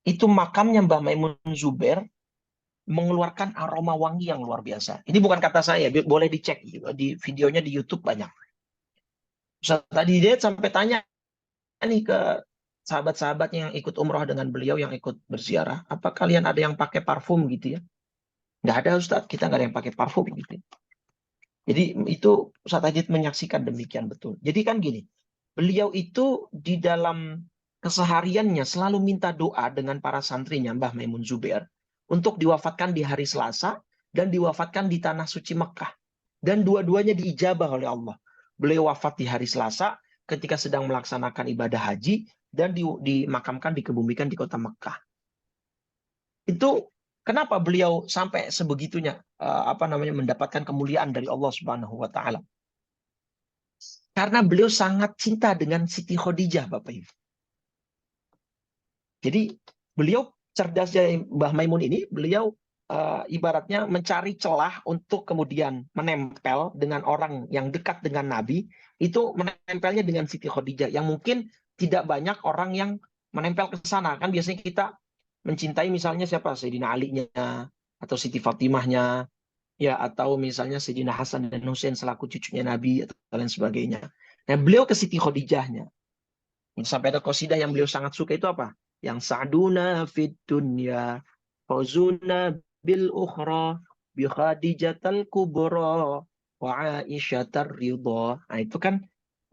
itu makamnya Mbah Maimun Zubair mengeluarkan aroma wangi yang luar biasa. Ini bukan kata saya, boleh dicek di videonya di YouTube banyak. Ustadz Adi Hidayat sampai tanya nih ke sahabat-sahabatnya yang ikut umroh dengan beliau, yang ikut berziarah, apa kalian ada yang pakai parfum gitu ya? Nggak ada Ustadz, kita nggak ada yang pakai parfum gitu. Jadi itu Ustadz Ajit menyaksikan demikian betul. Jadi kan gini, beliau itu di dalam kesehariannya selalu minta doa dengan para santrinya Mbah Maimun Zubair untuk diwafatkan di hari Selasa dan diwafatkan di tanah suci Mekah. Dan dua-duanya diijabah oleh Allah. Beliau wafat di hari Selasa ketika sedang melaksanakan ibadah haji dan dimakamkan, dikebumikan di kota Mekah. Itu kenapa beliau sampai sebegitunya mendapatkan kemuliaan dari Allah Subhanahu wa taala? Karena beliau sangat cinta dengan Siti Khadijah, Bapak Ibu. Jadi beliau cerdasnya Mbah Maimun ini, beliau ibaratnya mencari celah untuk kemudian menempel dengan orang yang dekat dengan Nabi, itu menempelnya dengan Siti Khadijah yang mungkin tidak banyak orang yang menempel ke sana. Kan biasanya kita mencintai misalnya siapa? Sayyidina Ali-nya atau Siti Fatimah-nya, ya, atau misalnya Sayyidina Hasan dan Husain selaku cucunya Nabi atau lain sebagainya. Nah, beliau ke Siti Khadijahnya. Sampai ada qasidah yang beliau sangat suka itu apa? Yang sa'duna fid dunya fauzuna bil ukhra bi khadijatal kubra wa aisyatar ridha. Nah, itu kan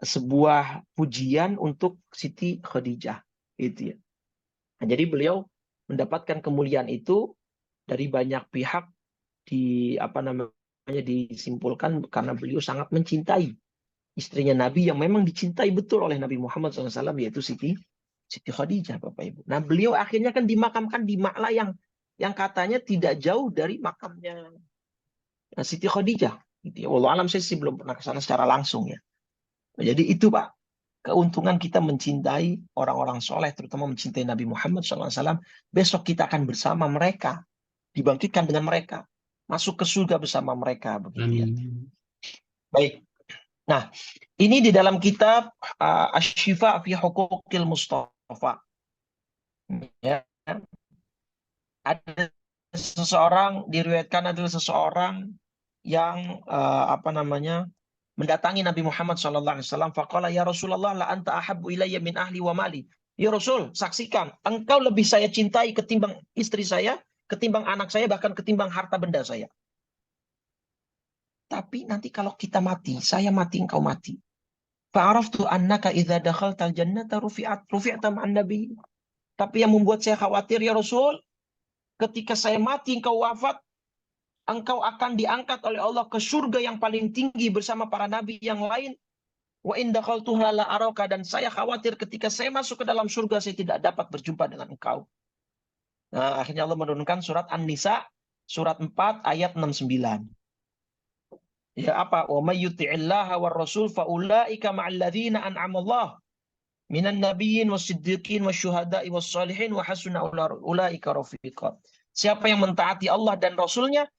sebuah pujian untuk Siti Khadijah itu ya. Nah, jadi beliau mendapatkan kemuliaan itu dari banyak pihak, disimpulkan karena beliau sangat mencintai istrinya Nabi yang memang dicintai betul oleh Nabi Muhammad SAW, yaitu Siti Khadijah, Bapak Ibu. Nah, beliau akhirnya kan dimakamkan di Ma'la yang katanya tidak jauh dari makamnya Siti Khadijah. Gitu ya. Wallahu alam, saya sih belum pernah ke sana secara langsung ya. Jadi itu Pak, keuntungan kita mencintai orang-orang soleh, terutama mencintai Nabi Muhammad SAW. Besok kita akan bersama mereka, dibangkitkan dengan mereka, masuk ke surga bersama mereka, begitu ya. Amin. Baik. Nah, ini di dalam kitab Asy-Syifa fi Huquqil Mustafa. Ya, ada seseorang, diriwayatkan adalah seseorang yang mendatangi Nabi Muhammad SAW. Faqala ya Rasulullah la anta ahabbu ilayya min ahli wa mali. Ya Rasul, saksikan, engkau lebih saya cintai ketimbang istri saya, ketimbang anak saya, bahkan ketimbang harta benda saya. Tapi nanti kalau kita mati, saya mati, engkau mati. Fa'araftu annaka idza dakhaltal jannata rufi'ata ma'an nabi. Tapi yang membuat saya khawatir ya Rasul, ketika saya mati engkau wafat, engkau akan diangkat oleh Allah ke surga yang paling tinggi bersama para nabi yang lain. Wa in dakhaltuha la araka, dan saya khawatir ketika saya masuk ke dalam surga saya tidak dapat berjumpa dengan engkau. Nah, akhirnya Allah menurunkan surat An-Nisa surat 4 ayat 69. Ya apa? Wa may yuti'illaha war rasul fa ulaika ma'al ladzina an'ama Allah minan nabiyyin wasiddiqin wasyuhada'i wassalihin wa hasuna ulaika rafiqa. Siapa yang mentaati Allah dan Rasulnya,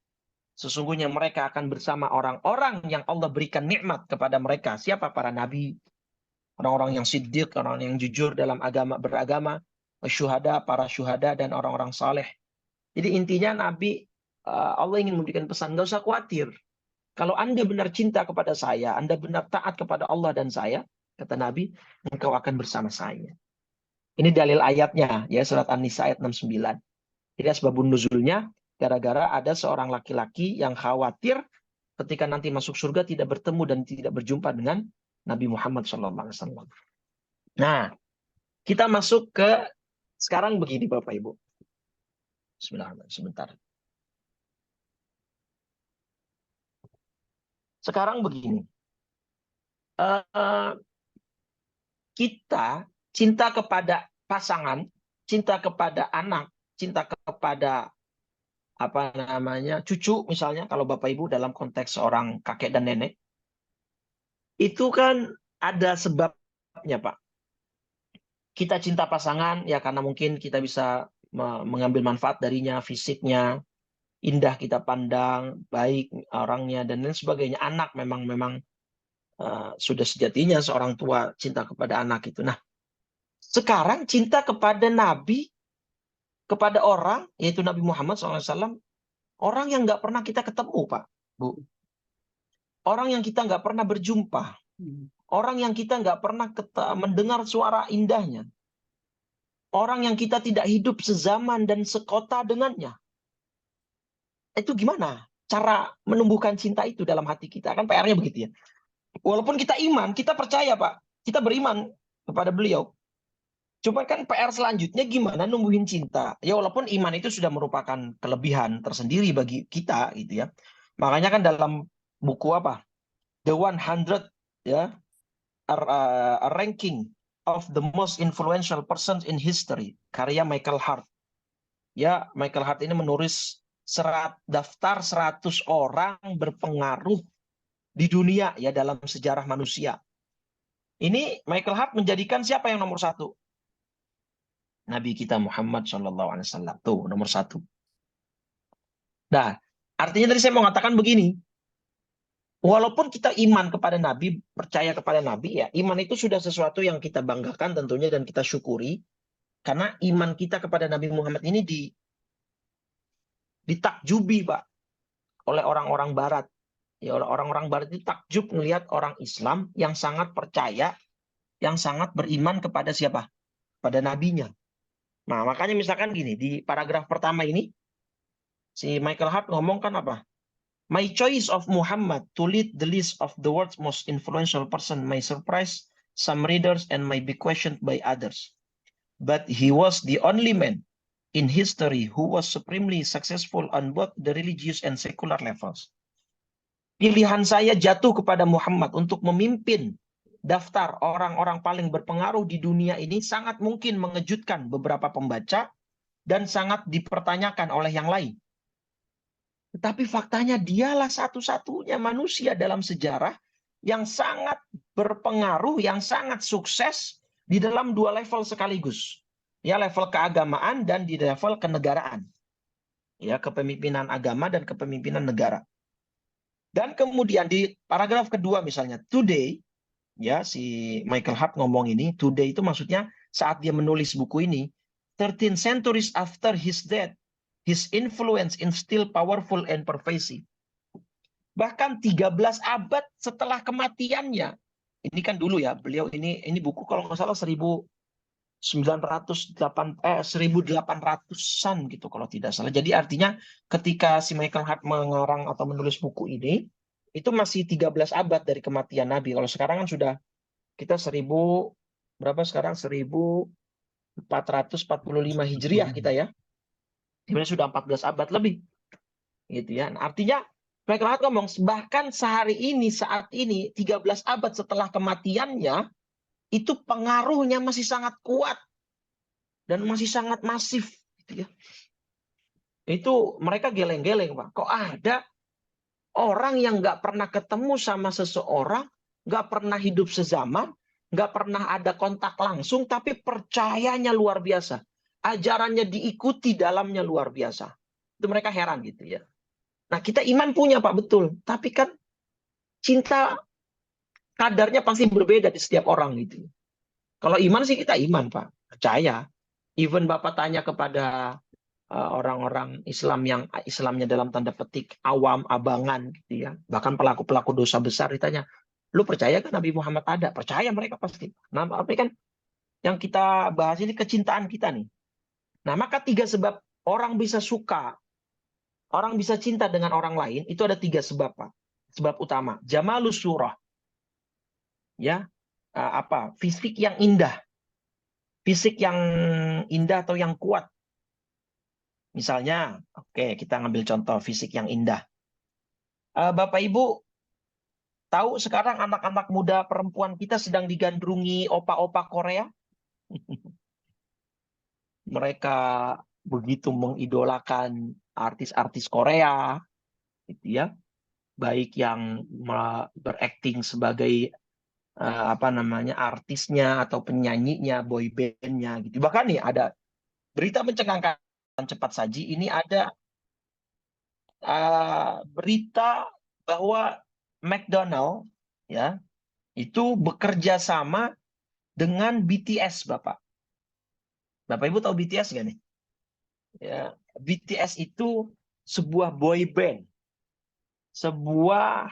sesungguhnya mereka akan bersama orang-orang yang Allah berikan nikmat kepada mereka. Siapa? Para nabi, orang-orang yang siddiq, orang yang jujur dalam beragama, syuhada, para syuhada, dan orang-orang saleh. Jadi intinya Nabi, Allah ingin memberikan pesan, nggak usah khawatir. Kalau Anda benar cinta kepada saya, Anda benar taat kepada Allah dan saya, kata Nabi, engkau akan bersama saya. Ini dalil ayatnya, ya, surat An-Nisa ayat 69. Jadi sebabun nuzulnya, gara-gara ada seorang laki-laki yang khawatir ketika nanti masuk surga tidak bertemu dan tidak berjumpa dengan Nabi Muhammad SAW. Nah, kita masuk ke sekarang begini Bapak Ibu. Bismillahirrahmanirrahim. Sebentar. Sekarang begini. Eh, kita cinta kepada pasangan, cinta kepada anak, cinta kepada apa namanya cucu misalnya, kalau Bapak Ibu dalam konteks seorang kakek dan nenek, itu kan ada sebabnya Pak. Kita cinta pasangan ya karena mungkin kita bisa mengambil manfaat darinya, fisiknya indah kita pandang, baik orangnya dan lain sebagainya. Anak memang sudah sejatinya seorang tua cinta kepada anak itu. Nah, sekarang cinta kepada Nabi, kepada orang, yaitu Nabi Muhammad SAW, orang yang nggak pernah kita ketemu, Pak, Bu. Orang yang kita nggak pernah berjumpa. Orang yang kita nggak pernah mendengar suara indahnya. Orang yang kita tidak hidup sezaman dan sekota dengannya. Itu gimana cara menumbuhkan cinta itu dalam hati kita? Kan PR-nya begitu ya. Walaupun kita iman, kita percaya, Pak. Kita beriman kepada beliau. Cuma kan PR selanjutnya gimana numbuhin cinta. Ya walaupun iman itu sudah merupakan kelebihan tersendiri bagi kita gitu ya. Makanya kan dalam buku apa? The 100 ya, a ranking of the most influential persons in history, karya Michael Hart. Ya, Michael Hart ini menulis daftar 100 orang berpengaruh di dunia ya dalam sejarah manusia. Ini Michael Hart menjadikan siapa yang nomor satu? Nabi kita Muhammad SAW. Tuh, nomor satu. Nah, artinya tadi saya mau mengatakan begini. Walaupun kita iman kepada Nabi, percaya kepada Nabi, ya, iman itu sudah sesuatu yang kita banggakan tentunya dan kita syukuri. Karena iman kita kepada Nabi Muhammad ini ditakjubi, Pak, oleh orang-orang Barat. Ya, orang-orang Barat itu takjub melihat orang Islam yang sangat percaya, yang sangat beriman kepada siapa? Pada nabinya. Nah, makanya misalkan gini, di paragraf pertama ini, si Michael Hart ngomong kan apa? My choice of Muhammad to lead the list of the world's most influential person may surprise some readers and may be questioned by others. But he was the only man in history who was supremely successful on both the religious and secular levels. Pilihan saya jatuh kepada Muhammad untuk memimpin daftar orang-orang paling berpengaruh di dunia ini sangat mungkin mengejutkan beberapa pembaca dan sangat dipertanyakan oleh yang lain. Tetapi faktanya dialah satu-satunya manusia dalam sejarah yang sangat berpengaruh, yang sangat sukses di dalam dua level sekaligus. Ya, level keagamaan dan di level kenegaraan. Ya, kepemimpinan agama dan kepemimpinan negara. Dan kemudian di paragraf kedua misalnya, today, ya si Michael Hart ngomong ini, today itu maksudnya saat dia menulis buku ini, 13 centuries after his death, his influence is still powerful and pervasive. Bahkan 13 abad setelah kematiannya. Ini kan dulu ya, beliau ini buku kalau nggak salah 1800-an gitu kalau tidak salah. Jadi artinya ketika si Michael Hart mengarang atau menulis buku ini, itu masih 13 abad dari kematian Nabi. Kalau sekarang kan sudah kita berapa sekarang? 1445 Hijriah kita ya. Ini sudah 14 abad lebih. Gitu ya. Nah, artinya Michael Hart ngomong bahkan saat ini 13 abad setelah kematiannya itu pengaruhnya masih sangat kuat dan masih sangat masif gitu ya. Itu mereka geleng-geleng, Pak. Kok ada orang yang nggak pernah ketemu sama seseorang, nggak pernah hidup sezaman, nggak pernah ada kontak langsung, tapi percayanya luar biasa. Ajarannya diikuti dalamnya luar biasa. Itu mereka heran gitu ya. Nah, kita iman punya, Pak, betul. Tapi kan cinta kadarnya pasti berbeda di setiap orang gitu. Kalau iman sih kita iman, Pak. Percaya. Even Bapak tanya kepada orang-orang Islam yang Islamnya dalam tanda petik awam, abangan gitu ya. Bahkan pelaku-pelaku dosa besar ditanya, lu percaya kan Nabi Muhammad ada? Percaya mereka pasti. Nah, tapi kan yang kita bahas ini kecintaan kita nih. Nah, maka 3 sebab orang bisa suka, orang bisa cinta dengan orang lain, itu ada 3 sebab, Pak. Sebab utama, jamalus surah. Ya, fisik yang indah. Fisik yang indah atau yang kuat. Misalnya, oke, kita ngambil contoh fisik yang indah. Bapak Ibu tahu sekarang anak-anak muda perempuan kita sedang digandrungi opa-opa Korea? Mereka begitu mengidolakan artis-artis Korea, gitu ya. Baik yang berakting sebagai artisnya atau penyanyinya, boy bandnya, gitu. Bahkan nih ada berita mencengangkan cepat saji. Ini ada berita bahwa McDonald ya itu bekerja sama dengan BTS, Bapak. Bapak Ibu tahu BTS nggak nih? Ya, BTS itu sebuah boy band, sebuah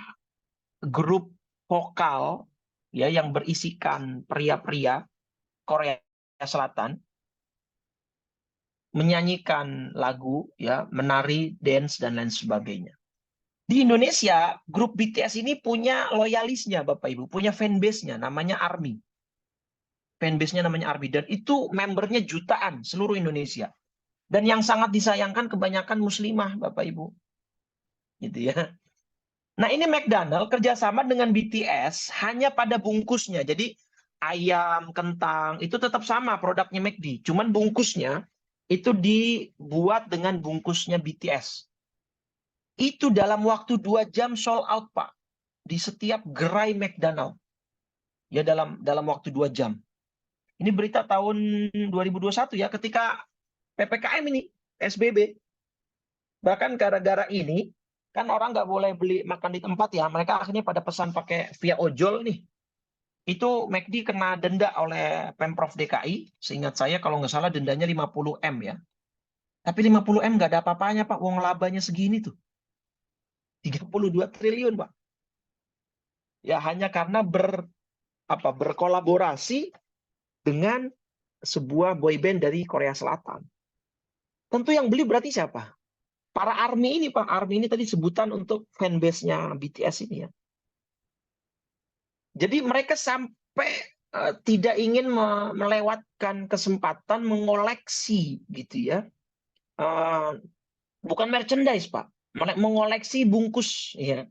grup vokal ya yang berisikan pria-pria Korea Selatan menyanyikan lagu ya, menari, dance dan lain sebagainya. Di Indonesia, grup BTS ini punya loyalisnya Bapak Ibu, punya fanbase-nya namanya ARMY. Fanbase-nya namanya ARMY dan itu membernya jutaan seluruh Indonesia. Dan yang sangat disayangkan kebanyakan muslimah Bapak Ibu. Gitu ya. Nah, ini McDonald kerjasama dengan BTS hanya pada bungkusnya. Jadi ayam, kentang itu tetap sama produknya McD, cuman bungkusnya itu dibuat dengan bungkusnya BTS. Itu dalam waktu 2 jam sold out, Pak. Di setiap gerai McDonald. Ya dalam waktu 2 jam. Ini berita tahun 2021 ya, ketika PPKM ini, PSBB. Bahkan gara-gara ini, kan orang nggak boleh beli makan di tempat ya. Mereka akhirnya pada pesan pakai via ojol nih. Itu McD kena denda oleh Pemprov DKI. Seingat saya kalau nggak salah dendanya 50 M ya. Tapi 50 M nggak ada apa-apanya, Pak. Wong labanya segini tuh. 32 triliun, Pak. Ya hanya karena berkolaborasi dengan sebuah boyband dari Korea Selatan. Tentu yang beli berarti siapa? Para ARMY ini, Pak. ARMY ini tadi sebutan untuk fanbase-nya BTS ini ya. Jadi mereka sampai tidak ingin melewatkan kesempatan mengoleksi gitu ya. Bukan merchandise, Pak. Mengoleksi bungkus ya.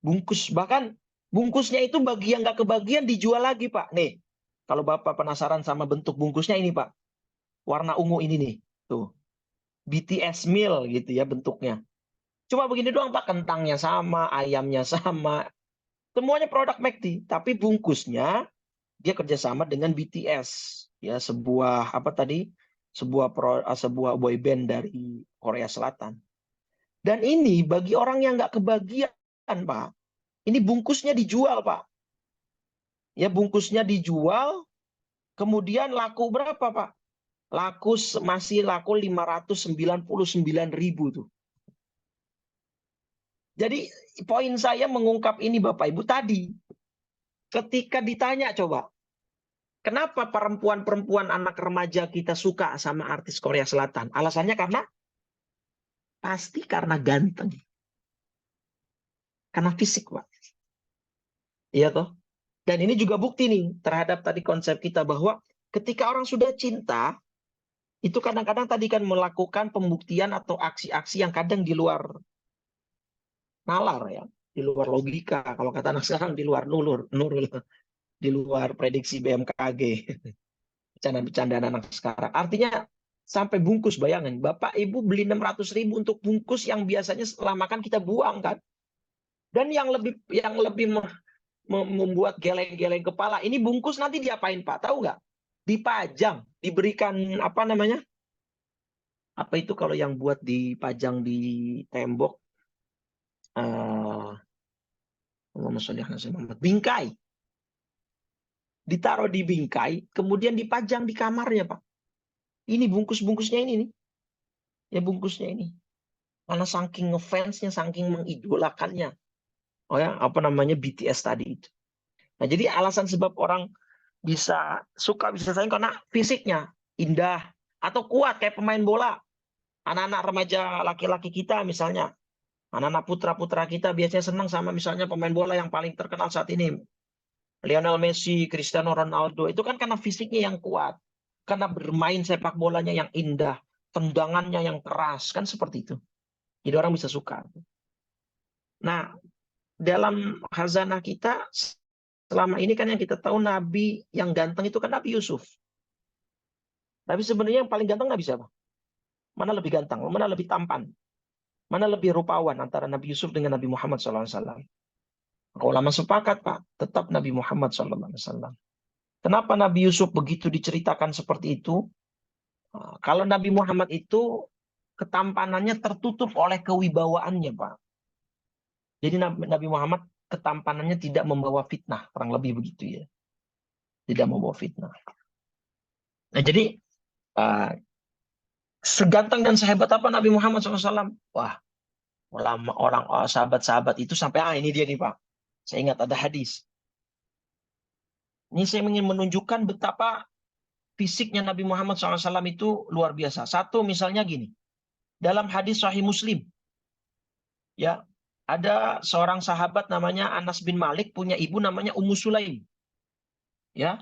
Bungkus, bahkan bungkusnya itu bagi yang nggak kebagian dijual lagi, Pak. Nih, kalau Bapak penasaran sama bentuk bungkusnya ini, Pak. Warna ungu ini nih. Tuh. BTS meal gitu ya bentuknya. Cuma begini doang, Pak. Kentangnya sama, ayamnya sama. Semuanya produk McD, tapi bungkusnya dia kerjasama dengan BTS. Ya, sebuah sebuah boy band dari Korea Selatan. Dan ini bagi orang yang nggak kebagian, Pak. Ini bungkusnya dijual, Pak. Ya, bungkusnya dijual, kemudian laku berapa, Pak? Masih laku 599.000 tuh. Jadi poin saya mengungkap ini Bapak Ibu tadi. Ketika ditanya coba, kenapa perempuan-perempuan anak remaja kita suka sama artis Korea Selatan? Alasannya pasti karena ganteng. Karena fisik, Pak. Iya toh? Dan ini juga bukti nih terhadap tadi konsep kita bahwa ketika orang sudah cinta, itu kadang-kadang tadi kan melakukan pembuktian atau aksi-aksi yang kadang di luar nalar ya, di luar logika. Kalau kata anak sekarang di luar nurul, di luar prediksi BMKG. Bercandaan anak sekarang. Artinya sampai bungkus, bayangin. Bapak Ibu beli 600.000 untuk bungkus yang biasanya setelah makan kita buang kan. Dan yang lebih membuat geleng-geleng kepala, ini bungkus nanti diapain, Pak? Tahu nggak? Dipajang, diberikan apa namanya? Apa itu kalau yang buat dipajang di tembok? Bingkai. Ditaruh di bingkai, kemudian dipajang di kamarnya, Pak. Ini bungkus-bungkusnya ini nih. ya bungkusnya ini. Karena saking ngefansnya, saking mengidolakannya. Oh ya, apa namanya BTS tadi itu. Nah, jadi alasan sebab orang bisa suka, bisa sayang karena fisiknya indah atau kuat kayak pemain bola. Anak-anak remaja laki-laki kita misalnya, anak-anak putra-putra kita biasanya senang sama misalnya pemain bola yang paling terkenal saat ini. Lionel Messi, Cristiano Ronaldo, itu kan karena fisiknya yang kuat. Karena bermain sepak bolanya yang indah, tendangannya yang keras, kan seperti itu. Jadi orang bisa suka. Nah, dalam khazanah kita selama ini kan yang kita tahu Nabi yang ganteng itu kan Nabi Yusuf. Tapi sebenarnya yang paling gantang Nabi siapa? Mana lebih ganteng? Mana lebih tampan? Mana lebih rupawan antara Nabi Yusuf dengan Nabi Muhammad SAW? Maka ulama sepakat, Pak, tetap Nabi Muhammad SAW. Kenapa Nabi Yusuf begitu diceritakan seperti itu? Kalau Nabi Muhammad itu ketampanannya tertutup oleh kewibawaannya, Pak. Jadi Nabi Muhammad ketampanannya tidak membawa fitnah, kurang lebih begitu ya. Tidak membawa fitnah. Nah, jadi seganteng dan sehebat apa Nabi Muhammad SAW? Wah, ulama orang sahabat-sahabat itu sampai ini dia nih Pak. Saya ingat ada hadis. Ini saya ingin menunjukkan betapa fisiknya Nabi Muhammad SAW itu luar biasa. Satu misalnya gini, dalam hadis Sahih Muslim, ya ada seorang sahabat namanya Anas bin Malik punya ibu namanya Ummu Sulaim, ya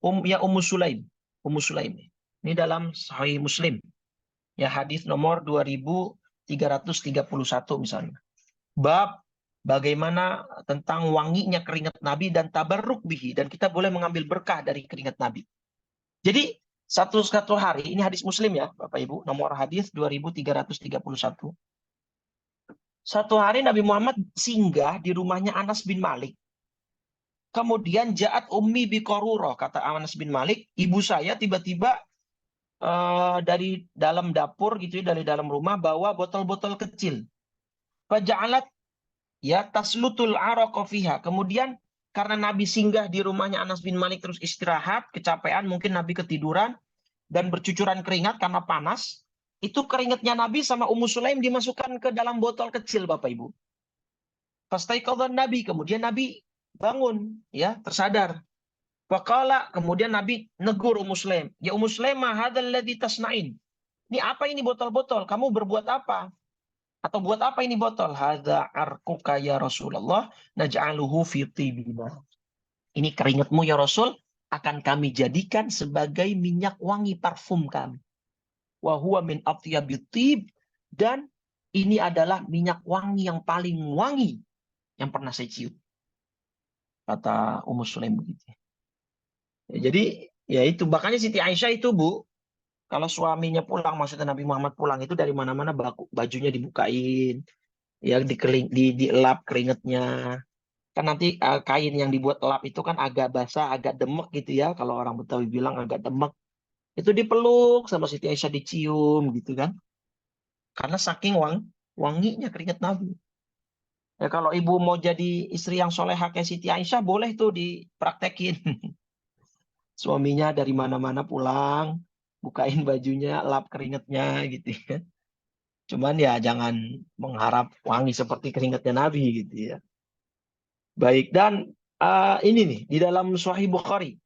Ummu Sulaim, Ummu Sulaim. Ini dalam Sahih Muslim, ya hadis nomor 2331 misalnya. Bab bagaimana tentang wanginya keringat Nabi dan tabarruk bihi, dan kita boleh mengambil berkah dari keringat Nabi. Jadi satu hari, ini hadis Muslim ya Bapak Ibu, nomor hadis 2331. Satu hari Nabi Muhammad singgah di rumahnya Anas bin Malik. Kemudian jaat ummi biqarurah, kata Anas bin Malik, ibu saya tiba-tiba dari dalam dapur gitu ya, dari dalam rumah bawa botol-botol kecil. Faja'alat ya taslutul araqa fiha. Kemudian karena Nabi singgah di rumahnya Anas bin Malik terus istirahat, kecapean, mungkin Nabi ketiduran dan bercucuran keringat karena panas, itu keringatnya Nabi sama Ummu Sulaim dimasukkan ke dalam botol kecil Bapak Ibu. Fastaiqadhan Nabi, kemudian Nabi bangun, ya, tersadar. Faqala, kemudian Nabi negur Ummu Sulaim, "Ya Ummu Sulaim, ma hadzal ladzi tasna'in?" Ini apa ini botol-botol? Kamu berbuat apa? Atau buat apa ini botol? Hadza arquka ya Rasulullah, naj'aluhu fi tibina. Ini keringatmu ya Rasul, akan kami jadikan sebagai minyak wangi parfum kami. Wa huwa min atyabit tib, dan ini adalah minyak wangi yang paling wangi yang pernah saya cium. Kata Ummu Sulaim begitu. Ya, jadi ya itu makanya Siti Aisyah itu Bu, kalau suaminya pulang, maksudnya Nabi Muhammad pulang itu dari mana-mana bajunya dibukain, ya dielap keringatnya. Kan nanti kain yang dibuat elap itu kan agak basah, agak demek gitu ya. Kalau orang Betawi bilang agak demek. Itu dipeluk sama Siti Aisyah, dicium gitu kan. Karena saking wanginya keringat Nabi. Ya kalau ibu mau jadi istri yang solehah kayak Siti Aisyah, boleh tuh dipraktekin. Suaminya dari mana-mana pulang, bukain bajunya, lap keringatnya gitu ya. Cuman ya jangan mengharap wangi seperti keringatnya Nabi gitu ya. Baik, dan ini nih di dalam Sahih Bukhari.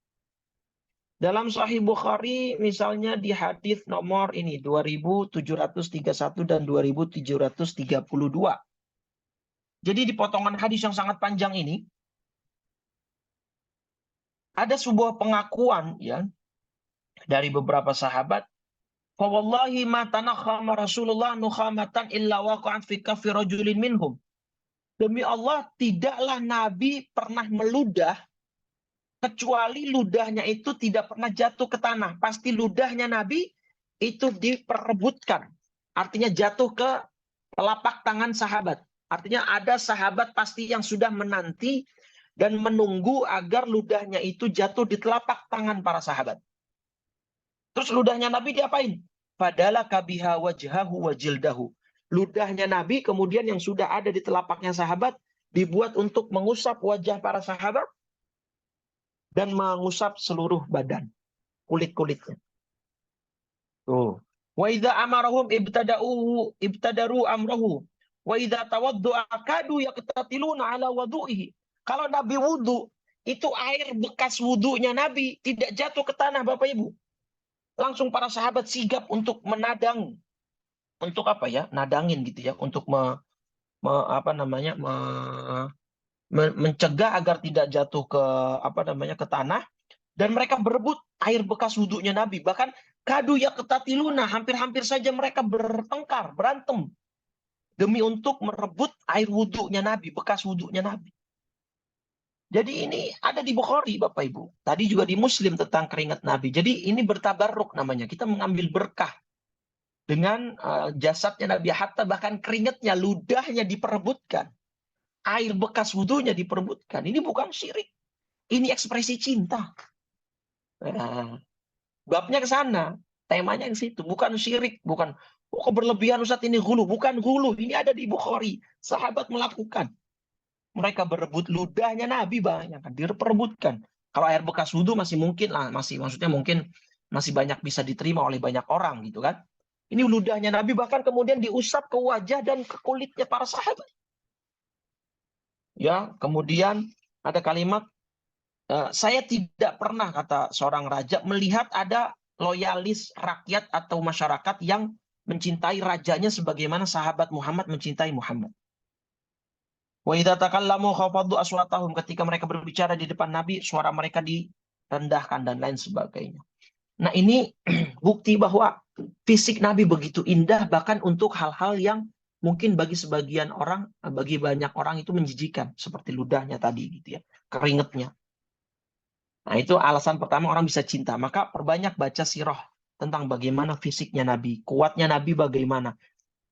Dalam Sahih Bukhari misalnya di hadis nomor ini 2731 dan 2732. Jadi di potongan hadis yang sangat panjang ini ada sebuah pengakuan ya dari beberapa sahabat. Fa wallahi ma tanakhama Rasulullah nukhamatan illa waqa'at fi kaffi rajulin minhum. Demi Allah, tidaklah Nabi pernah meludah kecuali ludahnya itu tidak pernah jatuh ke tanah. Pasti ludahnya Nabi itu diperebutkan. Artinya jatuh ke telapak tangan sahabat. Artinya ada sahabat pasti yang sudah menanti dan menunggu agar ludahnya itu jatuh di telapak tangan para sahabat. Terus ludahnya Nabi diapain? Fadala kabiha wajhahu wa jildahu. Ludahnya Nabi kemudian yang sudah ada di telapaknya sahabat dibuat untuk mengusap wajah para sahabat dan mengusap seluruh badan, kulit-kulitnya. Tuh. Wa idza amarahum ibtadaru amrahu. Wa idza tawaddu'a kadu yaqtatiluna ala wudu'ihi. Kalau Nabi wudu, itu air bekas wudunya Nabi tidak jatuh ke tanah, Bapak Ibu. Langsung para sahabat sigap untuk menadang, untuk apa ya? Nadangin gitu ya, untuk apa namanya? Mencegah agar tidak jatuh ke apa namanya? Ke tanah, dan mereka berebut air bekas wudhunya Nabi. Bahkan kadu ya ketatiluna, hampir-hampir saja mereka bertengkar, berantem demi untuk merebut air wudhunya Nabi, bekas wudhunya Nabi. Jadi ini ada di Bukhari, Bapak Ibu. Tadi juga di Muslim tentang keringat Nabi. Jadi ini bertabarruk namanya. Kita mengambil berkah dengan jasadnya Nabi, hatta bahkan keringatnya, ludahnya diperebutkan. Air bekas wudhunya diperebutkan. Ini bukan syirik. Ini ekspresi cinta. Nah, babnya ke sana, temanya ke situ, bukan syirik, bukan berlebihan Ustaz ini gulu, bukan gulu, ini ada di Bukhari. Sahabat melakukan. Mereka berebut ludahnya Nabi, banyak kan diperebutkan. Kalau air bekas wudhu masih mungkin lah, maksudnya mungkin masih banyak bisa diterima oleh banyak orang gitu kan. Ini ludahnya Nabi bahkan kemudian diusap ke wajah dan ke kulitnya para sahabat. Ya, kemudian ada kalimat, saya tidak pernah, kata seorang raja, melihat ada loyalis rakyat atau masyarakat yang mencintai rajanya sebagaimana sahabat Muhammad mencintai Muhammad. Wa idza takallamu khafadu aswatahum, ketika mereka berbicara di depan Nabi, suara mereka direndahkan dan lain sebagainya. Nah, ini bukti bahwa fisik Nabi begitu indah, bahkan untuk hal-hal yang mungkin bagi sebagian orang, bagi banyak orang itu menjijikan, seperti ludahnya tadi gitu ya, keringetnya. Nah, itu alasan pertama orang bisa cinta. Maka perbanyak baca sirah tentang bagaimana fisiknya Nabi, kuatnya Nabi bagaimana.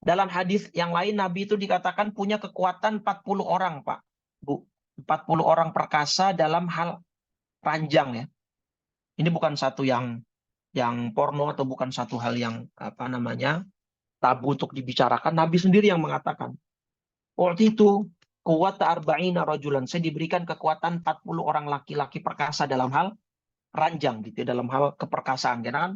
Dalam hadis yang lain, Nabi itu dikatakan punya kekuatan 40 orang, Pak. Bu, 40 orang perkasa dalam hal ranjang ya. Ini bukan satu yang porno atau bukan satu hal yang apa namanya tabu untuk dibicarakan. Nabi sendiri yang mengatakan, waktu itu kuat arba'ina rajulan, saya diberikan kekuatan 40 orang laki-laki perkasa dalam hal ranjang gitu ya, dalam hal keperkasaan. Karena kan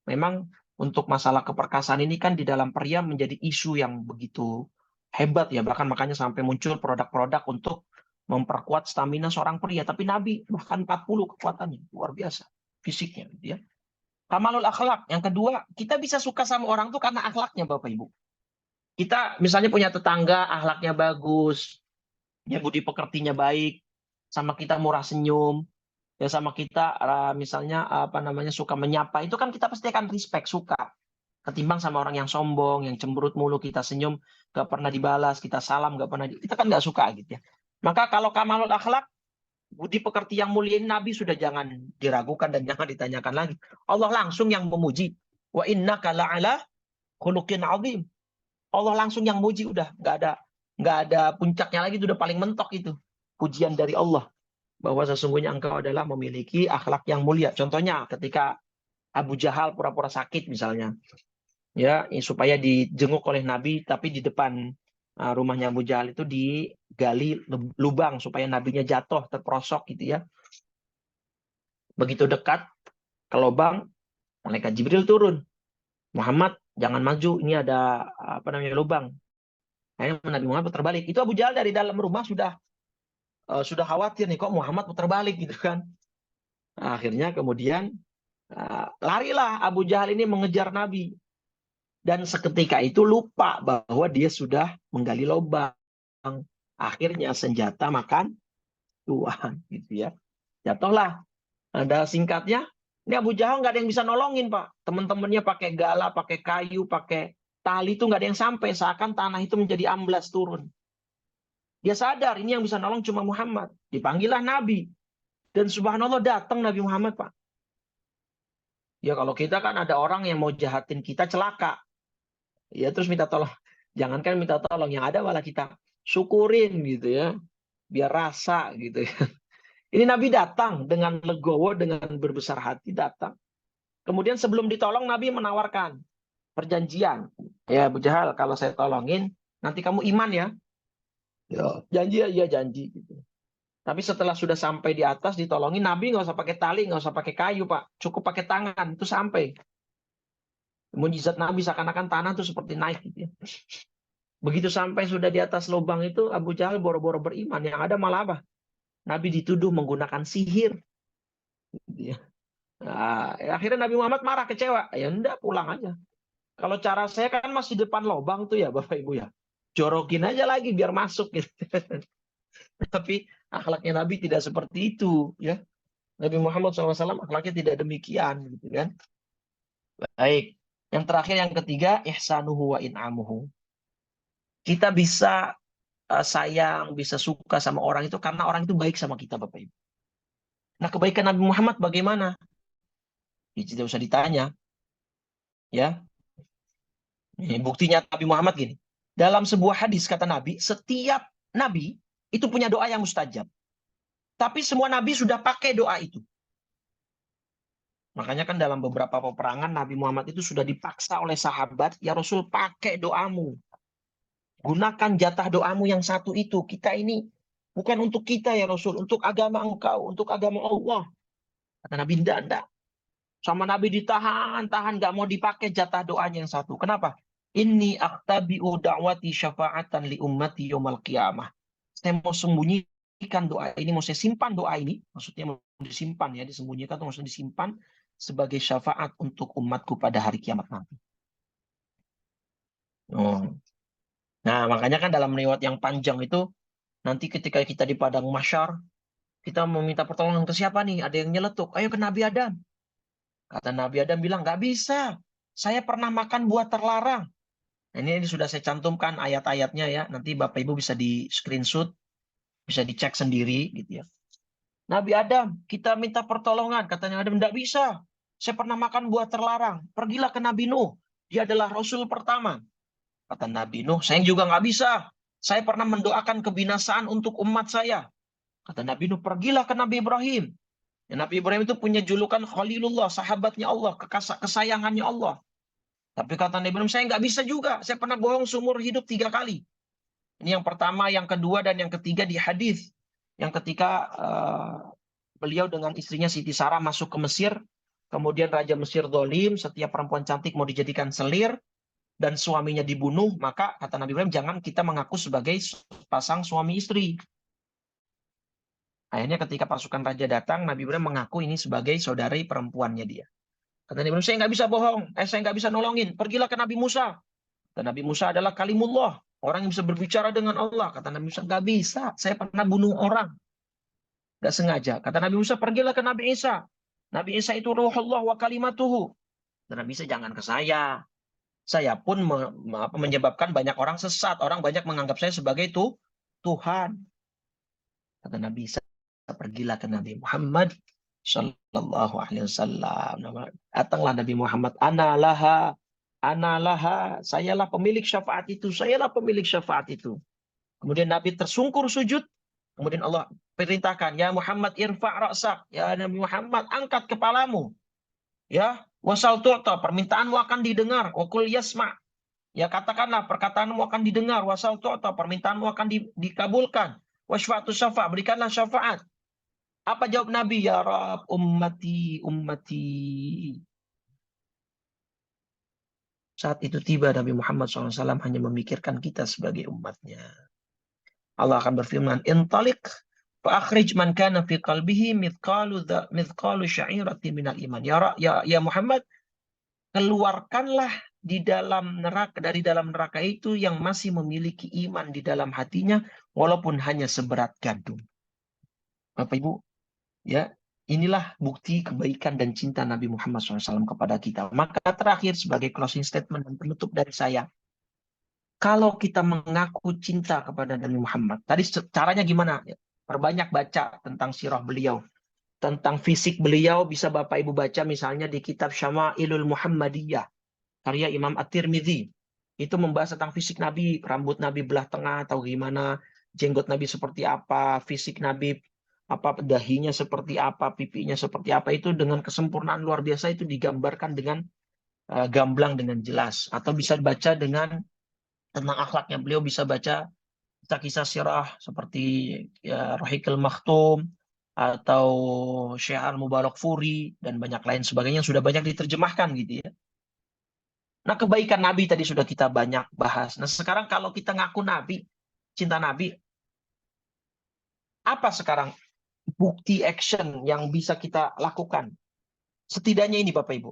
memang untuk masalah keperkasaan ini kan di dalam pria menjadi isu yang begitu hebat ya, bahkan makanya sampai muncul produk-produk untuk memperkuat stamina seorang pria. Tapi Nabi bahkan 40 kekuatannya, luar biasa fisiknya gitu ya. Kamalul akhlak. Yang kedua, kita bisa suka sama orang tuh karena akhlaknya, Bapak Ibu. Kita misalnya punya tetangga, akhlaknya bagus, ya budi pekertinya baik, sama kita murah senyum, ya sama kita misalnya apa namanya suka menyapa, itu kan kita pasti akan respect, suka. Ketimbang sama orang yang sombong, yang cemberut mulu, kita senyum gak pernah dibalas, kita salam gak pernah kita kan gak suka gitu ya. Maka kalau kamalul akhlak, budi pekerti yang mulia ini, Nabi sudah jangan diragukan dan jangan ditanyakan lagi. Allah langsung yang memuji. Wa innaka la'ala khuluqin azim. Allah langsung yang muji, udah nggak ada puncaknya lagi, itu udah paling mentok itu. Pujian dari Allah bahwa sesungguhnya engkau adalah memiliki akhlak yang mulia. Contohnya ketika Abu Jahal pura-pura sakit misalnya, ya supaya dijenguk oleh Nabi, tapi di depan rumahnya Abu Jahal itu digali lubang supaya nabinya jatuh terperosok gitu ya. Begitu dekat ke lubang, malaikat Jibril turun. Muhammad, jangan maju, ini ada apa namanya lubang. Akhirnya Nabi Muhammad putar balik. Itu Abu Jahal dari dalam rumah sudah khawatir nih, kok Muhammad putar balik gitu kan. Nah, akhirnya kemudian larilah Abu Jahal ini mengejar Nabi. Dan seketika itu lupa bahwa dia sudah menggali lubang. Akhirnya senjata makan tuan gitu ya. Jatuhlah. Ada singkatnya, ini Abu Jahal nggak ada yang bisa nolongin, Pak. Teman-temannya pakai gala, pakai kayu, pakai tali, itu nggak ada yang sampai. Seakan tanah itu menjadi amblas turun. Dia sadar ini yang bisa nolong cuma Muhammad. Dipanggillah Nabi. Dan subhanallah datang Nabi Muhammad, Pak. Ya kalau kita kan ada orang yang mau jahatin kita, celaka. Ya terus minta tolong. Jangankan minta tolong, yang ada malah kita syukurin gitu ya. Biar rasa gitu ya. Ini Nabi datang dengan legowo, dengan berbesar hati datang. Kemudian sebelum ditolong, Nabi menawarkan perjanjian. Ya Abu Jahal, kalau saya tolongin, nanti kamu iman ya. Ya, janji ya janji. Gitu. Tapi setelah sudah sampai di atas, ditolongin, Nabi nggak usah pakai tali, nggak usah pakai kayu, Pak. Cukup pakai tangan, itu sampai. Mujizat Nabi seakan-akan tanah itu seperti naik gitu ya. Begitu sampai sudah di atas lubang itu, Abu Jahal boro-boro beriman. Yang ada malah apa? Nabi dituduh menggunakan sihir. Gitu ya. Nah, akhirnya Nabi Muhammad marah, kecewa. Ya enggak, pulang aja. Kalau cara saya kan masih depan lubang tuh ya Bapak Ibu ya. Jorokin aja lagi biar masuk gitu. Tapi akhlaknya Nabi tidak seperti itu ya. Nabi Muhammad SAW akhlaknya tidak demikian gitu kan. Baik. Yang terakhir yang ketiga, ihsanuhu wa in'amuhu. Kita bisa sayang, bisa suka sama orang itu karena orang itu baik sama kita Bapak Ibu. Nah, kebaikan Nabi Muhammad bagaimana? Ya, tidak usah ditanya, ya. Ini buktinya Nabi Muhammad gini. Dalam sebuah hadis kata Nabi, setiap nabi itu punya doa yang mustajab. Tapi semua nabi sudah pakai doa itu. Makanya kan dalam beberapa peperangan Nabi Muhammad itu sudah dipaksa oleh sahabat, ya Rasul pakai doamu. Gunakan jatah doamu yang satu itu. Kita ini bukan untuk kita ya Rasul, untuk agama engkau, untuk agama Allah. Kata Nabi, enggak. Sama Nabi ditahan, nggak mau dipakai jatah doanya yang satu. Kenapa? Inni aktabi'u da'wati syafa'atan li ummati yaumal qiyamah. Saya mau sembunyikan doa ini, mau saya simpan doa ini, maksudnya mau disimpan ya, disembunyikan atau maksudnya disimpan sebagai syafaat untuk umatku pada hari kiamat nanti. Oh. Nah, makanya kan dalam riwayat yang panjang itu, nanti ketika kita di padang mahsyar, kita meminta pertolongan ke siapa nih? Ada yang nyeletuk, ayo ke Nabi Adam. Kata Nabi Adam bilang, nggak bisa. Saya pernah makan buah terlarang. Nah, ini sudah saya cantumkan ayat-ayatnya ya. Nanti Bapak Ibu bisa di screenshot, bisa dicek sendiri gitu ya. Nabi Adam, kita minta pertolongan. Katanya Adam, nggak bisa. Saya pernah makan buah terlarang. Pergilah ke Nabi Nuh. Dia adalah Rasul pertama. Kata Nabi Nuh, saya juga nggak bisa. Saya pernah mendoakan kebinasaan untuk umat saya. Kata Nabi Nuh, pergilah ke Nabi Ibrahim. Ya, Nabi Ibrahim itu punya julukan Khalilullah, sahabatnya Allah, kesayangannya Allah. Tapi kata Nabi Ibrahim, saya nggak bisa juga. Saya pernah bohong seumur hidup 3 kali. Ini yang pertama, yang kedua, dan yang ketiga di hadis. Yang ketika beliau dengan istrinya Siti Sarah masuk ke Mesir, kemudian Raja Mesir dolim, setiap perempuan cantik mau dijadikan selir, dan suaminya dibunuh, maka kata Nabi Ibrahim, jangan kita mengaku sebagai pasang suami istri. Akhirnya ketika pasukan raja datang, Nabi Ibrahim mengaku ini sebagai saudari perempuannya dia. Kata Nabi Ibrahim, saya nggak bisa bohong, saya nggak bisa nolongin, pergilah ke Nabi Musa. Dan Nabi Musa adalah kalimullah, orang yang bisa berbicara dengan Allah. Kata Nabi Musa, nggak bisa, saya pernah bunuh orang. Nggak sengaja. Kata Nabi Musa, pergilah ke Nabi Isa. Nabi Isa itu ruhullah wa kalimatuhu. Dan Nabi Isa, jangan ke saya. Saya pun menyebabkan banyak orang sesat. Orang banyak menganggap saya sebagai Tuhan. Kata Nabi Isa, pergilah ke Nabi Muhammad Sallallahu Alaihi Wasallam. Datanglah Nabi Muhammad. Analaha. Sayalah pemilik syafaat itu. Sayalah pemilik syafaat itu. Kemudian Nabi tersungkur sujud. Kemudian Allah perintahkan, ya Muhammad irfa' ra'sak. Ya Nabi Muhammad, angkat kepalamu. Ya, wasal tu'ta, permintaanmu akan didengar. Wakul yasma'. Ya katakanlah, perkataanmu akan didengar. Wasal tu'ta, permintaanmu akan dikabulkan. Wasfa'atu syafa', berikanlah syafaat. Apa jawab Nabi? Ya Rab, ummati, ummati. Saat itu tiba Nabi Muhammad SAW hanya memikirkan kita sebagai umatnya. Allah akan berfirman, intalik fa'akhrij man kana fi qalbihi mithqalu sya'irati minal iman. Ya Muhammad, keluarkanlah dari dalam neraka itu yang masih memiliki iman di dalam hatinya walaupun hanya seberat gandum. Bapak Ibu, ya, inilah bukti kebaikan dan cinta Nabi Muhammad SAW kepada kita. Maka terakhir sebagai closing statement dan penutup dari saya, kalau kita mengaku cinta kepada Nabi Muhammad, tadi caranya gimana? Perbanyak baca tentang sirah beliau. Tentang fisik beliau bisa Bapak Ibu baca misalnya di kitab Syama'ilul Muhammadiyah, karya Imam At-Tirmidzi. Itu membahas tentang fisik Nabi, rambut Nabi belah tengah atau gimana, jenggot Nabi seperti apa, fisik Nabi apa, dahinya seperti apa, pipinya seperti apa, itu dengan kesempurnaan luar biasa itu digambarkan dengan gamblang dengan jelas. Atau bisa baca dengan tentang akhlaknya beliau, bisa baca kisah-kisah sirah seperti ya, Rahiqul Makhtum atau Syekh Al-Mubarak Furi dan banyak lain sebagainya yang sudah banyak diterjemahkan gitu ya. Nah, kebaikan Nabi tadi sudah kita banyak bahas. Nah, sekarang kalau kita ngaku Nabi, cinta Nabi, apa sekarang bukti action yang bisa kita lakukan? Setidaknya ini Bapak Ibu.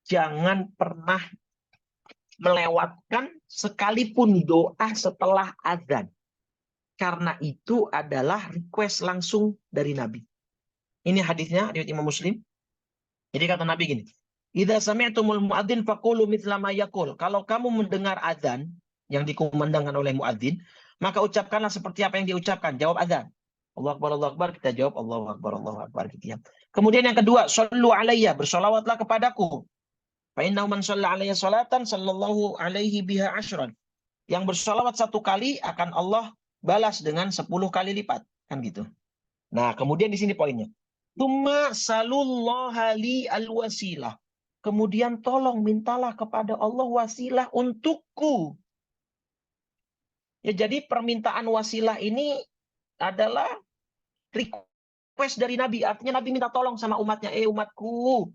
Jangan pernah melewatkan sekalipun doa setelah azan. Karena itu adalah request langsung dari Nabi. Ini hadisnya, riwayat Imam Muslim. Jadi kata Nabi gini, "Idza sami'tumul muadzin faqulu mithla ma yaqul." Kalau kamu mendengar azan yang dikumandangkan oleh muadzin, maka ucapkanlah seperti apa yang diucapkan. Jawab azan. Allahu Akbar, kita jawab Allahu Akbar gitu ya. Kemudian yang kedua, shallu alayya, bersolawatlah kepadaku. Fa innahu man shalla alayya salatan sallallahu alaihi biha asyran. Yang bersolawat satu kali akan Allah balas dengan 10 kali lipat. Kan gitu. Nah, kemudian di sini poinnya. Tsumma salullaha li al-wasilah. Kemudian tolong mintalah kepada Allah wasilah untukku. Ya, jadi permintaan wasilah ini adalah request dari Nabi. Artinya Nabi minta tolong sama umatnya. Umatku,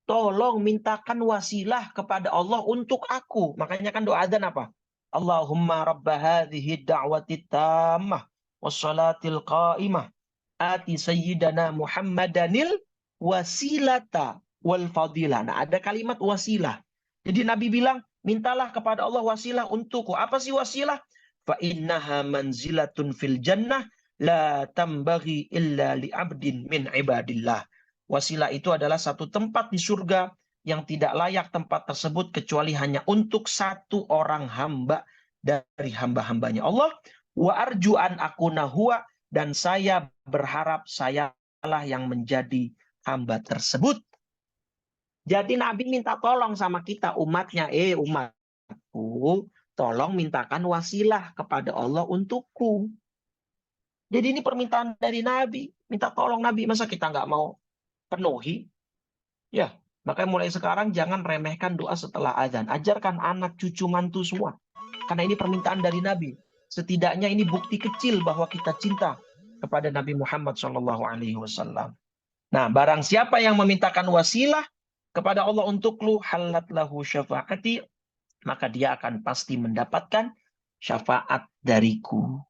tolong mintakan wasilah kepada Allah untuk aku. Makanya kan doa adzan apa? Allahumma rabba hadhihi da'wati tammah wassalatil qa'imah ati sayyidana Muhammadanil wasilata wal fadilah. Nah, ada kalimat wasilah. Jadi Nabi bilang, mintalah kepada Allah wasilah untukku. Apa sih wasilah? Fa innaha manzilatun fil jannah la tambaghi illa li abdin min ibadillah. Wasilah itu adalah satu tempat di surga yang tidak layak tempat tersebut kecuali hanya untuk satu orang hamba dari hamba-hambanya Allah. Wa arju an akuna huwa, dan saya berharap sayalah yang menjadi hamba tersebut. Jadi Nabi minta tolong sama kita umatnya, umatku, tolong mintakan wasilah kepada Allah untukku. Jadi ini permintaan dari Nabi, minta tolong Nabi, masa kita nggak mau penuhi? Ya, makanya mulai sekarang jangan remehkan doa setelah azan. Ajarkan anak, cucu, mantu semua. Karena ini permintaan dari Nabi. Setidaknya ini bukti kecil bahwa kita cinta kepada Nabi Muhammad SAW. Nah, barang siapa yang memintakan wasilah kepada Allah untuk lu halat lahu syafaati, maka dia akan pasti mendapatkan syafaat dariku.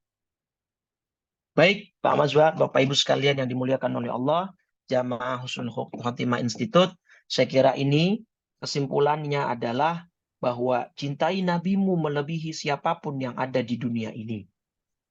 Baik, Pak Mazwar, Bapak Ibu sekalian yang dimuliakan oleh Allah, Jamaah Husnul Khotimah Institute, saya kira ini kesimpulannya adalah bahwa cintai nabimu melebihi siapapun yang ada di dunia ini.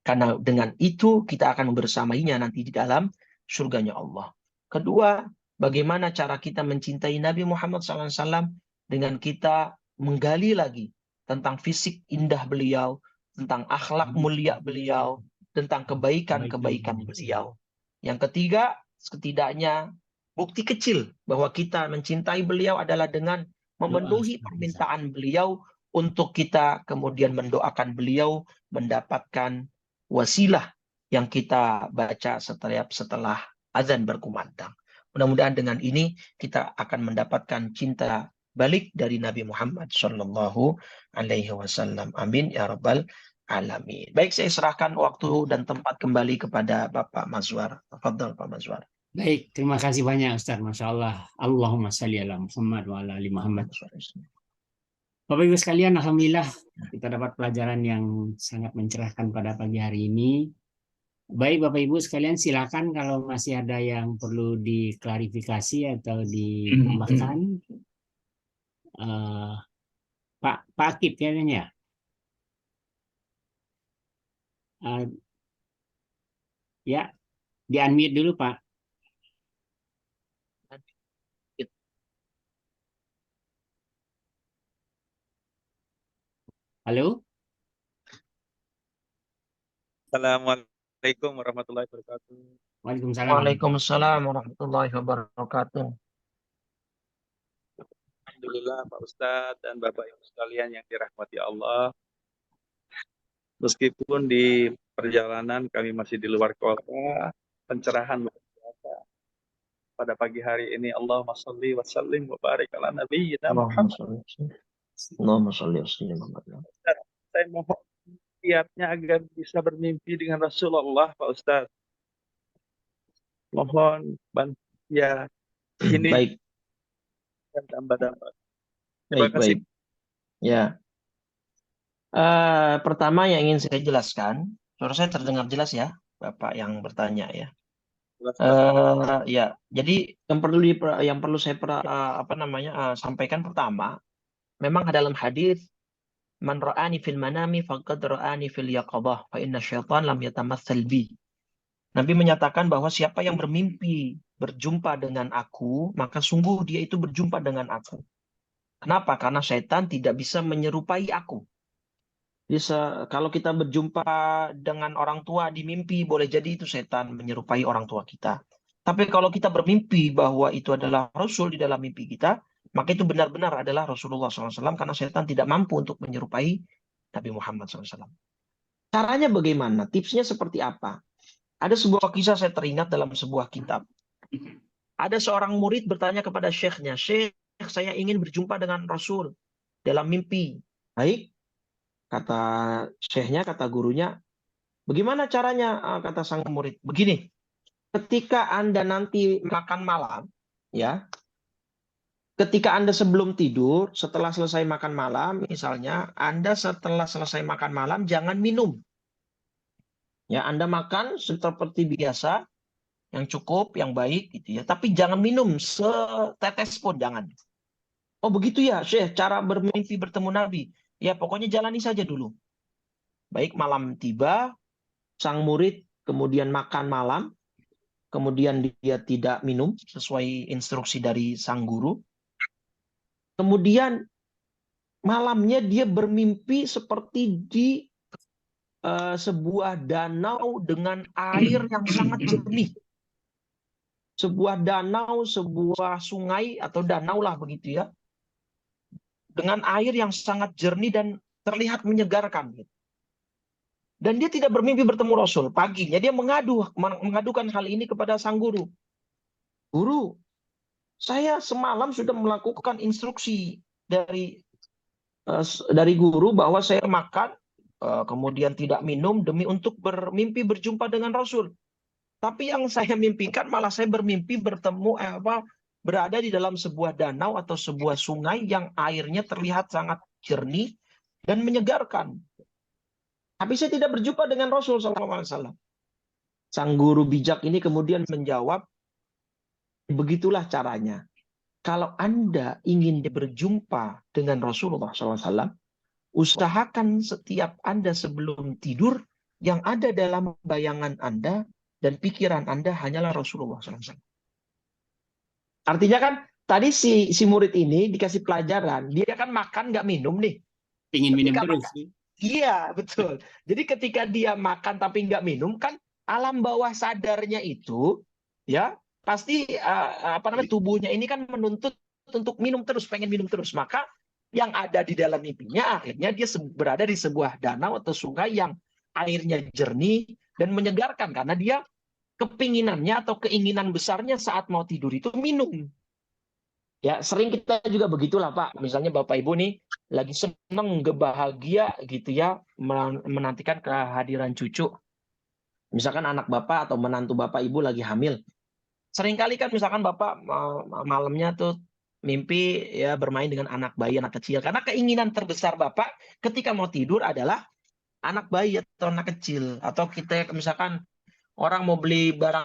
Karena dengan itu kita akan bersamainya nanti di dalam surganya Allah. Kedua, bagaimana cara kita mencintai Nabi Muhammad SAW dengan kita menggali lagi tentang fisik indah beliau, tentang akhlak mulia beliau, tentang kebaikan-kebaikan beliau. Yang ketiga, setidaknya bukti kecil bahwa kita mencintai beliau adalah dengan memenuhi permintaan beliau untuk kita kemudian mendoakan beliau mendapatkan wasilah yang kita baca setelah azan berkumandang. Mudah-mudahan dengan ini kita akan mendapatkan cinta balik dari Nabi Muhammad Shallallahu Alaihi Wasallam. Amin ya rabbal alamin. Baik, saya serahkan waktu dan tempat kembali kepada Bapak Mazwar. Tafadhol Pak Mazwar. Baik, terima kasih banyak Ustaz. Masya Allah. Allahumma salli ala Muhammad wa ala ali Muhammad. Bapak Ibu sekalian, Alhamdulillah kita dapat pelajaran yang sangat mencerahkan pada pagi hari ini. Baik Bapak Ibu sekalian, silakan kalau masih ada yang perlu diklarifikasi atau ditambahkan. Pak Akib kayaknya. Ya, di-unmute dulu Pak. Halo? Assalamualaikum warahmatullahi wabarakatuh. Waalaikumsalam. Waalaikumsalam warahmatullahi wabarakatuh. Alhamdulillah Pak Ustadz dan Bapak Ibu sekalian yang dirahmati Allah. Meskipun di perjalanan kami masih di luar kota, pencerahan luar biasa. Pada pagi hari ini Allahumma sholli wa sallim wa barik ala nabiyyina Muhammad. Allahumma sholli wa sallim. Saya mohon niatnya agar bisa bermimpi dengan Rasulullah Pak Ustadz. Mohon bantu ya ini. Baik. Dan tambah-tambah. Terima Baik, kasih. baik. Ya. Pertama yang ingin saya jelaskan, suara saya terdengar jelas ya, Bapak yang bertanya ya. Jelaskan. Ya, jadi yang perlu saya sampaikan pertama, memang dalam hadis man ra'ani fil manami faqad ra'ani fil yaqadhah fa inna syaitan lam yatamassal bi. Nabi menyatakan bahwa siapa yang bermimpi berjumpa dengan aku, maka sungguh dia itu berjumpa dengan aku. Kenapa? Karena syaitan tidak bisa menyerupai aku. Bisa, kalau kita berjumpa dengan orang tua di mimpi, boleh jadi itu setan menyerupai orang tua kita. Tapi kalau kita bermimpi bahwa itu adalah Rasul di dalam mimpi kita, maka itu benar-benar adalah Rasulullah SAW karena setan tidak mampu untuk menyerupai Nabi Muhammad SAW. Caranya bagaimana? Tipsnya seperti apa? Ada sebuah kisah saya teringat dalam sebuah kitab. Ada seorang murid bertanya kepada syekhnya, "Syekh, saya ingin berjumpa dengan Rasul dalam mimpi." Baik, kata syekhnya, kata gurunya, bagaimana caranya? Kata sang murid, begini, ketika Anda nanti makan malam, ya, ketika Anda sebelum tidur, setelah selesai makan malam, misalnya, Anda setelah selesai makan malam, jangan minum. Ya, Anda makan seperti biasa, yang cukup, yang baik, gitu ya. Tapi jangan minum setetes pun, jangan. Oh begitu ya, Syekh, cara bermimpi bertemu Nabi. Ya, pokoknya jalani saja dulu. Baik, malam tiba, sang murid kemudian makan malam, kemudian dia tidak minum sesuai instruksi dari sang guru. Kemudian malamnya dia bermimpi seperti di sebuah danau dengan air yang sangat jernih. Sebuah danau, sebuah sungai atau danau lah begitu ya. Dengan air yang sangat jernih dan terlihat menyegarkan. Dan dia tidak bermimpi bertemu Rasul. Paginya dia mengadukan hal ini kepada sang guru. Guru, saya semalam sudah melakukan instruksi dari guru bahwa saya makan, kemudian tidak minum demi untuk bermimpi berjumpa dengan Rasul. Tapi yang saya mimpikan malah saya bermimpi berada di dalam sebuah danau atau sebuah sungai yang airnya terlihat sangat jernih dan menyegarkan. Tapi saya tidak berjumpa dengan Rasul SAW. Sang guru bijak ini kemudian menjawab, begitulah caranya. Kalau Anda ingin berjumpa dengan Rasulullah SAW, usahakan setiap Anda sebelum tidur, yang ada dalam bayangan Anda dan pikiran Anda hanyalah Rasulullah SAW. Artinya kan, tadi si murid ini dikasih pelajaran, dia kan makan nggak minum nih. Ingin minum Ketika terus. Iya, betul. Jadi ketika dia makan tapi nggak minum, kan alam bawah sadarnya itu, ya pasti tubuhnya ini kan menuntut untuk minum terus, pengen minum terus. Maka yang ada di dalam mimpinya akhirnya dia berada di sebuah danau atau sungai yang airnya jernih dan menyegarkan karena dia kepinginannya atau keinginan besarnya saat mau tidur itu minum. Ya, sering kita juga begitulah, Pak. Misalnya Bapak Ibu nih lagi seneng, bahagia gitu ya, menantikan kehadiran cucu. Misalkan anak Bapak atau menantu Bapak Ibu lagi hamil. Seringkali kan misalkan Bapak malamnya tuh mimpi ya bermain dengan anak bayi, anak kecil. Karena keinginan terbesar Bapak ketika mau tidur adalah anak bayi atau anak kecil. Atau kita misalkan orang mau beli barang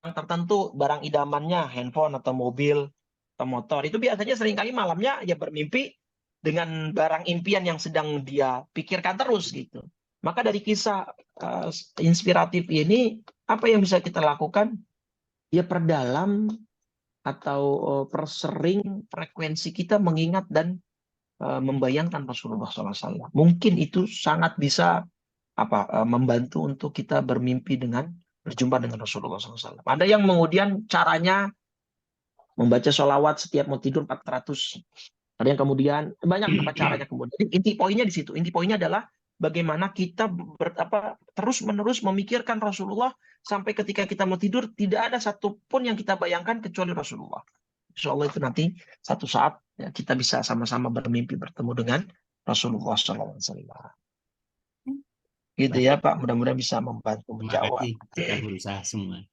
tertentu, barang idamannya, handphone atau mobil atau motor, itu biasanya seringkali malamnya ya bermimpi dengan barang impian yang sedang dia pikirkan terus gitu. Maka dari kisah inspiratif ini, apa yang bisa kita lakukan? Ya perdalam atau persering frekuensi kita mengingat dan membayangkan Rasulullah SAW. Mungkin itu sangat bisa membantu untuk kita bermimpi berjumpa dengan Rasulullah SAW. Ada yang kemudian caranya membaca sholawat setiap mau tidur 400. Ada yang kemudian banyak caranya kemudian. Inti poinnya di situ. Inti poinnya adalah bagaimana kita terus-menerus memikirkan Rasulullah sampai ketika kita mau tidur tidak ada satupun yang kita bayangkan kecuali Rasulullah. Insya Allah itu nanti satu saat ya, kita bisa sama-sama bermimpi bertemu dengan Rasulullah SAW. Gitu ya Pak, mudah-mudahan bisa membantu menjawab. Kita berusaha semua.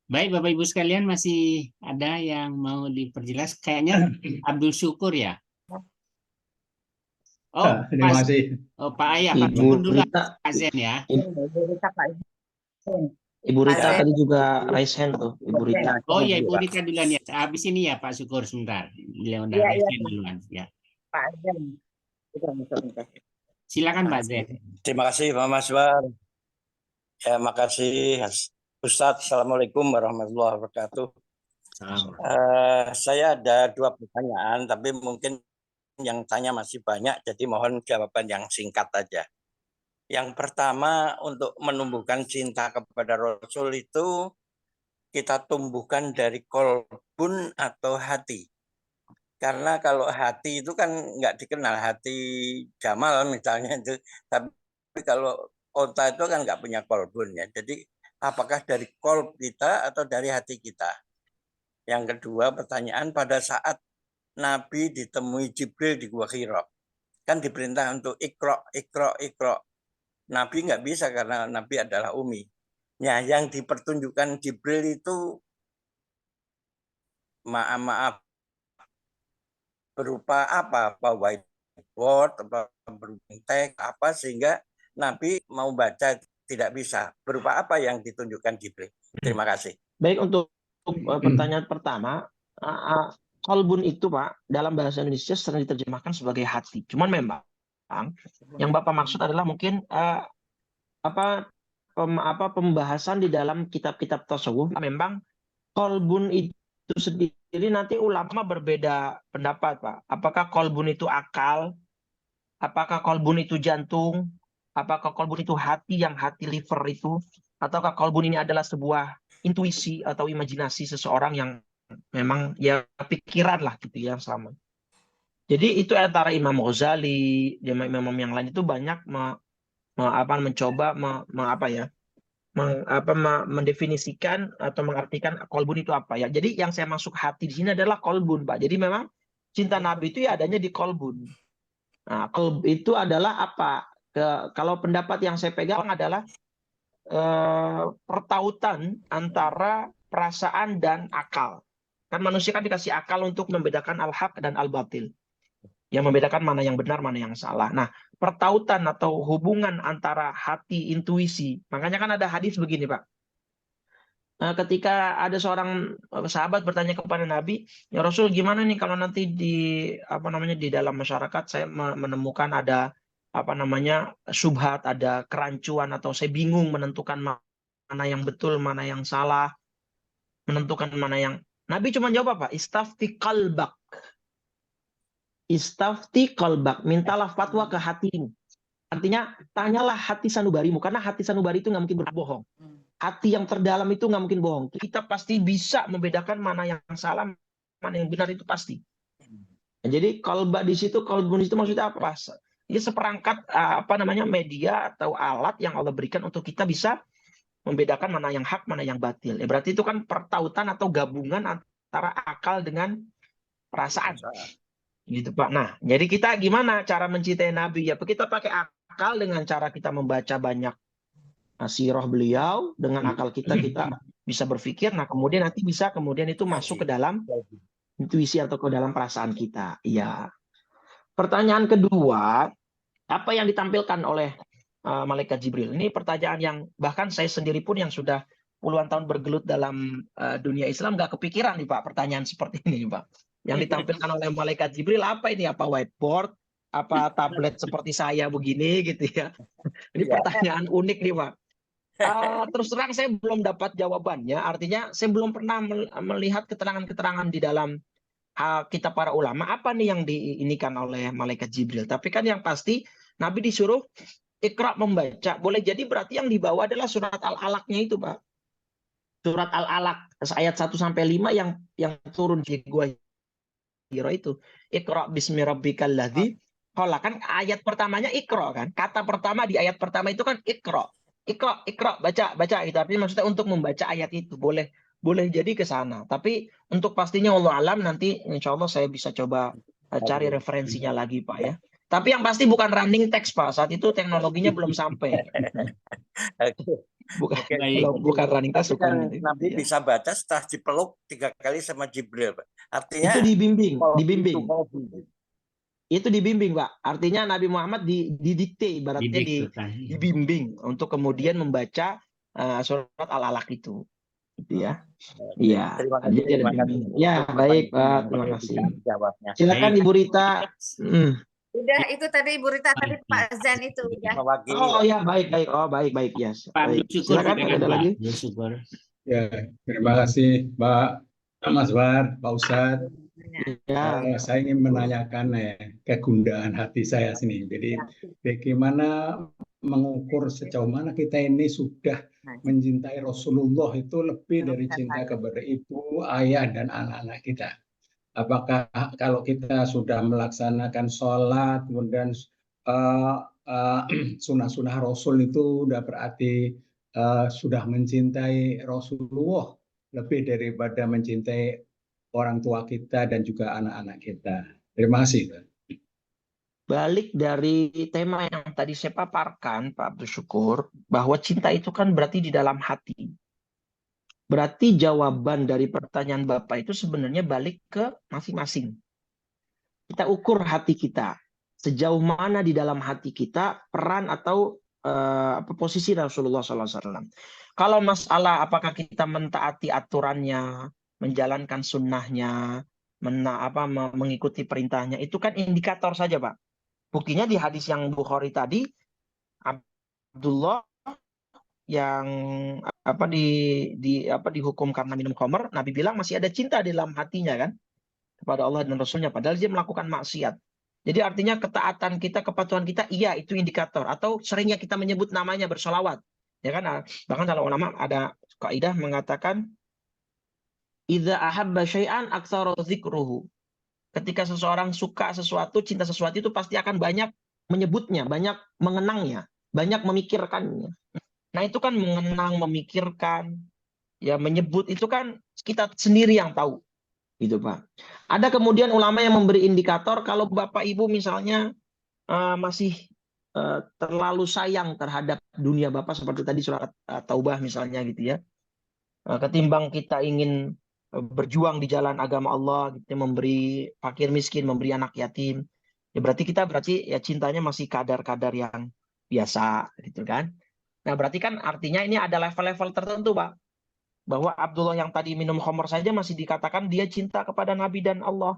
Baik Bapak Ibu sekalian, masih ada yang mau diperjelas? Kayaknya Abdul Syukur ya. Oh, Terima Mas, kasih. Pak Ayah, Pak Ibu Sukun dulu, Rita, Pak Zen ya. Ibu Rita, Pak Zen. Ibu Rita Pak tadi juga raise hand tuh, Ibu Zen. Rita. Oh ya, Ibu Rita duluan ya. Habis ini ya Pak Syukur sebentar. Beliau udah Iya, iya, resen duluan ya. Pak Zen. Bentar. Silakan Pak Zen. Terima kasih Pak Maswar. Ya, makasih Ustadz. Assalamualaikum warahmatullahi wabarakatuh. Salam. Saya ada 2 pertanyaan, tapi mungkin yang tanya masih banyak, jadi mohon jawaban yang singkat aja. Yang pertama, untuk menumbuhkan cinta kepada Rasul itu kita tumbuhkan dari kolbun atau hati. Karena kalau hati itu kan nggak dikenal, hati Jamal misalnya itu. Tapi kalau onta itu kan nggak punya kolbun ya. Jadi apakah dari kolb kita atau dari hati kita? Yang kedua pertanyaan, pada saat Nabi ditemui Jibril di Gua Hira, kan diperintah untuk ikro. Nabi nggak bisa karena Nabi adalah umi. Ya, yang dipertunjukkan Jibril itu maaf berupa apa? Whiteboard, apa berupa teks, apa sehingga Nabi mau baca tidak bisa. Berupa apa yang ditunjukkan Jibril? Terima kasih. Baik, untuk pertanyaan pertama, kolbun itu Pak dalam bahasa Indonesia sering diterjemahkan sebagai hati. Cuman memang yang Bapak maksud adalah mungkin pembahasan di dalam kitab-kitab tasawuf. Memang kolbun itu sendiri nanti ulama berbeda pendapat Pak. Apakah kolbun itu akal? Apakah kolbun itu jantung? Apakah kolbun itu hati, yang hati liver itu? Ataukah kolbun ini adalah sebuah intuisi atau imajinasi seseorang yang memang ya pikiran lah gitu ya sama. Jadi itu antara Imam Ghazali, imam-imam yang lain itu banyak mencoba mendefinisikan atau mengartikan kolbun itu apa ya. Jadi yang saya masuk hati di sini adalah kolbun Pak. Jadi memang cinta Nabi itu ya adanya di kolbun. Nah, kolb itu adalah apa? Kalau pendapat yang saya pegang adalah pertautan antara perasaan dan akal. Kan manusia kan dikasih akal untuk membedakan al-haq dan al-batil. Yang membedakan mana yang benar, mana yang salah. Nah, pertautan atau hubungan antara hati, intuisi. Makanya kan ada hadis begini, Pak. Ketika ada seorang sahabat bertanya kepada Nabi, ya Rasul, gimana nih kalau nanti di dalam masyarakat saya menemukan ada syubhat, ada kerancuan, atau saya bingung menentukan mana yang betul, mana yang salah, menentukan mana yang. Nabi cuma jawab apa? Istafti qalbak. Istafti qalbak, mintalah fatwa ke hatimu. Artinya, tanyalah hati sanubarimu, karena hati sanubari itu nggak mungkin berbohong. Hati yang terdalam itu nggak mungkin bohong. Kita pasti bisa membedakan mana yang salah, mana yang benar, itu pasti. Jadi qalbak di situ, qalbun itu maksudnya apa? Ini seperangkat media atau alat yang Allah berikan untuk kita bisa membedakan mana yang hak, mana yang batil. Ya, berarti itu kan pertautan atau gabungan antara akal dengan perasaan. Gitu Pak. Nah, jadi kita gimana cara mencintai Nabi? Ya, kita pakai akal dengan cara kita membaca banyak sirah beliau. Dengan akal kita bisa berpikir. Nah, kemudian nanti bisa itu masuk ke dalam intuisi atau ke dalam perasaan kita. Iya. Pertanyaan kedua, apa yang ditampilkan oleh malaikat Jibril? Ini pertanyaan yang bahkan saya sendiri pun yang sudah puluhan tahun bergelut dalam dunia Islam nggak kepikiran nih Pak, pertanyaan seperti ini Pak. Yang ditampilkan oleh malaikat Jibril apa ini? Apa whiteboard? Apa tablet seperti saya begini gitu ya? Ini pertanyaan unik nih Pak. Terus terang saya belum dapat jawabannya. Artinya saya belum pernah melihat keterangan-keterangan di dalam kitab para ulama apa nih yang diinikan oleh malaikat Jibril. Tapi kan yang pasti Nabi disuruh Iqra membaca. Boleh jadi berarti yang dibawa adalah surat Al-Alaqnya itu, Pak. Surat Al-Alaq ayat 1 sampai 5 yang turun di Gua Hira itu. Iqra bismi rabbikal ladzi khalaq. Kan ayat pertamanya Iqra kan. Kata pertama di ayat pertama itu kan Iqra. Iqra, baca itu. Artinya maksudnya untuk membaca ayat itu. Boleh jadi ke sana. Tapi untuk pastinya Allah alam nanti insya Allah saya bisa coba cari referensinya lagi Pak ya. Tapi yang pasti bukan running text Pak. Saat itu teknologinya belum sampai. Bukan running text. Nabi bisa baca setelah dipeluk 3 kali sama Jibril Pak. Artinya itu dibimbing. Itu dibimbing, Pak. Artinya Nabi Muhammad didikte, ibaratnya dibimbing untuk kemudian membaca surat Al-Alaq itu. Gitu ya. Iya. Terima kasih. Terima kasih. Ya, baik, Pak. Terima kasih. Jawabnya. Silakan Ibu Rita. Udah, itu tadi Bu Rita, tadi Pak Zan itu udah. Mewakili. Oh ya, baik. Oh, baik. Ya. Pak Baik. Abdul Syukur, Silakan, silakan, ada Pak. lagi? Abdul Syukur. Ya, terima kasih Pak Mas Bar, Pak Ustadz. Ya. Saya ingin menanyakan kegundahan hati saya sini. Jadi bagaimana mengukur sejauh mana kita ini sudah mencintai Rasulullah itu lebih dari cinta kepada ibu, ayah, dan anak-anak kita. Apakah kalau kita sudah melaksanakan sholat, kemudian sunnah-sunnah Rasul itu sudah berarti sudah mencintai Rasulullah lebih daripada mencintai orang tua kita dan juga anak-anak kita. Terima kasih. Balik dari tema yang tadi saya paparkan, Pak Abdul Syukur, bahwa cinta itu kan berarti di dalam hati. Berarti jawaban dari pertanyaan Bapak itu sebenarnya balik ke masing-masing. Kita ukur hati kita. Sejauh mana di dalam hati kita peran atau posisi Rasulullah SAW. Kalau masalah apakah kita mentaati aturannya, menjalankan sunnahnya, mengikuti perintahnya, itu kan indikator saja, Pak. Buktinya di hadis yang Bukhari tadi, Abdullah yang dihukum karena minum khamr, Nabi bilang masih ada cinta di dalam hatinya kan kepada Allah dan Rasulnya, padahal dia melakukan maksiat. Jadi artinya ketaatan kita, kepatuhan kita, iya itu indikator. Atau seringnya kita menyebut namanya bersolawat, ya kan? Bahkan kalau ulama ada kaidah mengatakan, idza ahabba syai'an aktsara dzikruhu. Ketika seseorang suka sesuatu, cinta sesuatu itu pasti akan banyak menyebutnya, banyak mengenangnya, banyak memikirkannya. Nah itu kan mengenang, memikirkan, ya menyebut itu kan kita sendiri yang tahu. Gitu Pak. Ada kemudian ulama yang memberi indikator kalau Bapak Ibu misalnya masih terlalu sayang terhadap dunia Bapak seperti tadi surat Taubah misalnya gitu ya. Ketimbang kita ingin berjuang di jalan agama Allah, gitu, memberi fakir miskin, memberi anak yatim. Ya berarti ya cintanya masih kadar-kadar yang biasa gitu kan. Nah, berarti kan artinya ini ada level-level tertentu, Pak. Bahwa Abdullah yang tadi minum khamr saja masih dikatakan dia cinta kepada Nabi dan Allah.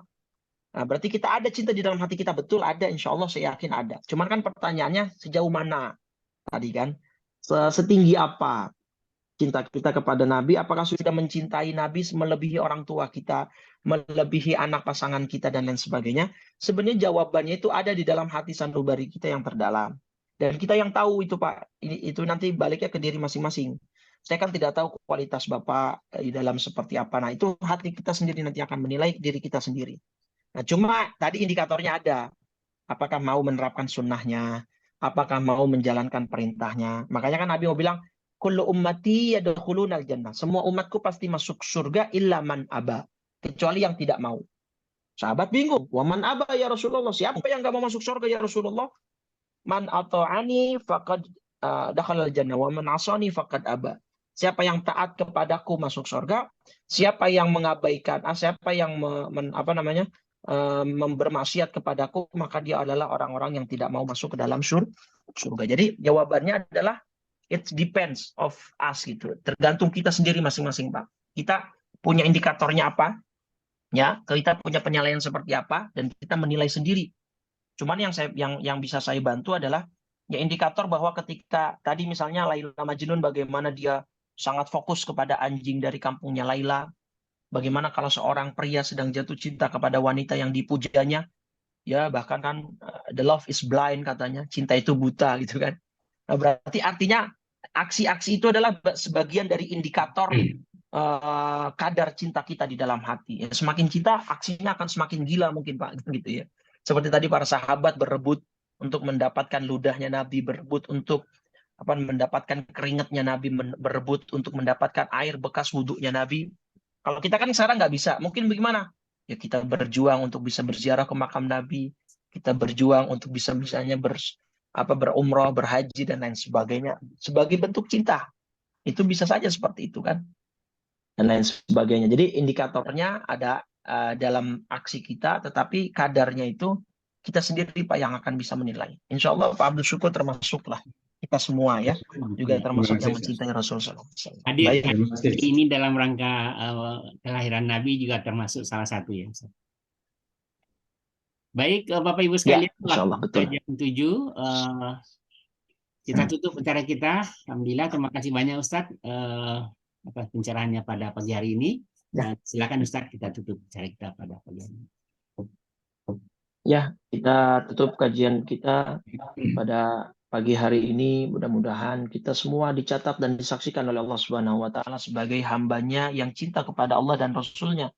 Nah, berarti kita ada cinta di dalam hati kita. Betul ada, insya Allah saya yakin ada. Cuman kan pertanyaannya sejauh mana tadi kan? Setinggi apa cinta kita kepada Nabi? Apakah sudah mencintai Nabi melebihi orang tua kita, melebihi anak pasangan kita, dan lain sebagainya? Sebenarnya jawabannya itu ada di dalam hati sanubari kita yang terdalam. Dan kita yang tahu itu Pak. Itu nanti baliknya ke diri masing-masing. Saya kan tidak tahu kualitas Bapak di dalam seperti apa. Nah, itu hati kita sendiri nanti akan menilai diri kita sendiri. Nah, cuma tadi indikatornya ada. Apakah mau menerapkan sunnahnya? Apakah mau menjalankan perintahnya? Makanya kan Nabi mau bilang, kullu ummati yadkhulunal jannah. Semua umatku pasti masuk surga illa man aba. Kecuali yang tidak mau. Sahabat bingung. Wa man aba ya Rasulullah. Siapa yang nggak mau masuk surga ya Rasulullah? Man ata'ani faqad dakhalal jannah wa man asani faqad aba. Siapa yang taat kepadaku masuk surga, siapa yang mengabaikan, siapa yang bermaksiat kepadaku, maka dia adalah orang-orang yang tidak mau masuk ke dalam surga. Jadi jawabannya adalah it depends of us gitu. Tergantung kita sendiri masing-masing, Pak. Kita punya indikatornya apa? Ya, kita punya penilaian seperti apa dan kita menilai sendiri. Cuman yang bisa saya bantu adalah ya indikator bahwa ketika tadi misalnya Laila Majnun bagaimana dia sangat fokus kepada anjing dari kampungnya Laila. Bagaimana kalau seorang pria sedang jatuh cinta kepada wanita yang dipujanya, ya bahkan kan the love is blind katanya, cinta itu buta gitu kan. Nah, berarti artinya aksi-aksi itu adalah sebagian dari indikator kadar cinta kita di dalam hati. Ya, semakin cinta, aksinya akan semakin gila mungkin Pak, gitu ya. Seperti tadi para sahabat berebut untuk mendapatkan ludahnya Nabi, berebut untuk mendapatkan keringatnya Nabi, berebut untuk mendapatkan air bekas wudhunya Nabi. Kalau kita kan sekarang nggak bisa, mungkin bagaimana? Ya kita berjuang untuk bisa berziarah ke makam Nabi, kita berjuang untuk bisa misalnya berumrah, berhaji dan lain sebagainya sebagai bentuk cinta. Itu bisa saja seperti itu kan, dan lain sebagainya. Jadi indikatornya ada dalam aksi kita, tetapi kadarnya itu kita sendiri Pak yang akan bisa menilai. Insya Allah Pak Abdul Syukur termasuklah kita semua ya, juga termasuk yang mencintai Rasul SAW. Hadir Baik. ini dalam rangka kelahiran Nabi juga termasuk salah satu ya. Baik, Bapak Ibu sekalian, Insya Allah, betul. jam 7 kita tutup acara kita. Alhamdulillah, terima kasih banyak Ustadz atas pencerahannya pada pagi hari ini. Dan silakan Ustadz, kita tutup acara kita pada pagi hari ini. Ya, kita tutup kajian kita pada pagi hari ini. Mudah-mudahan kita semua dicatat dan disaksikan oleh Allah Subhanahu wa Ta'ala sebagai hambanya yang cinta kepada Allah dan Rasul-Nya.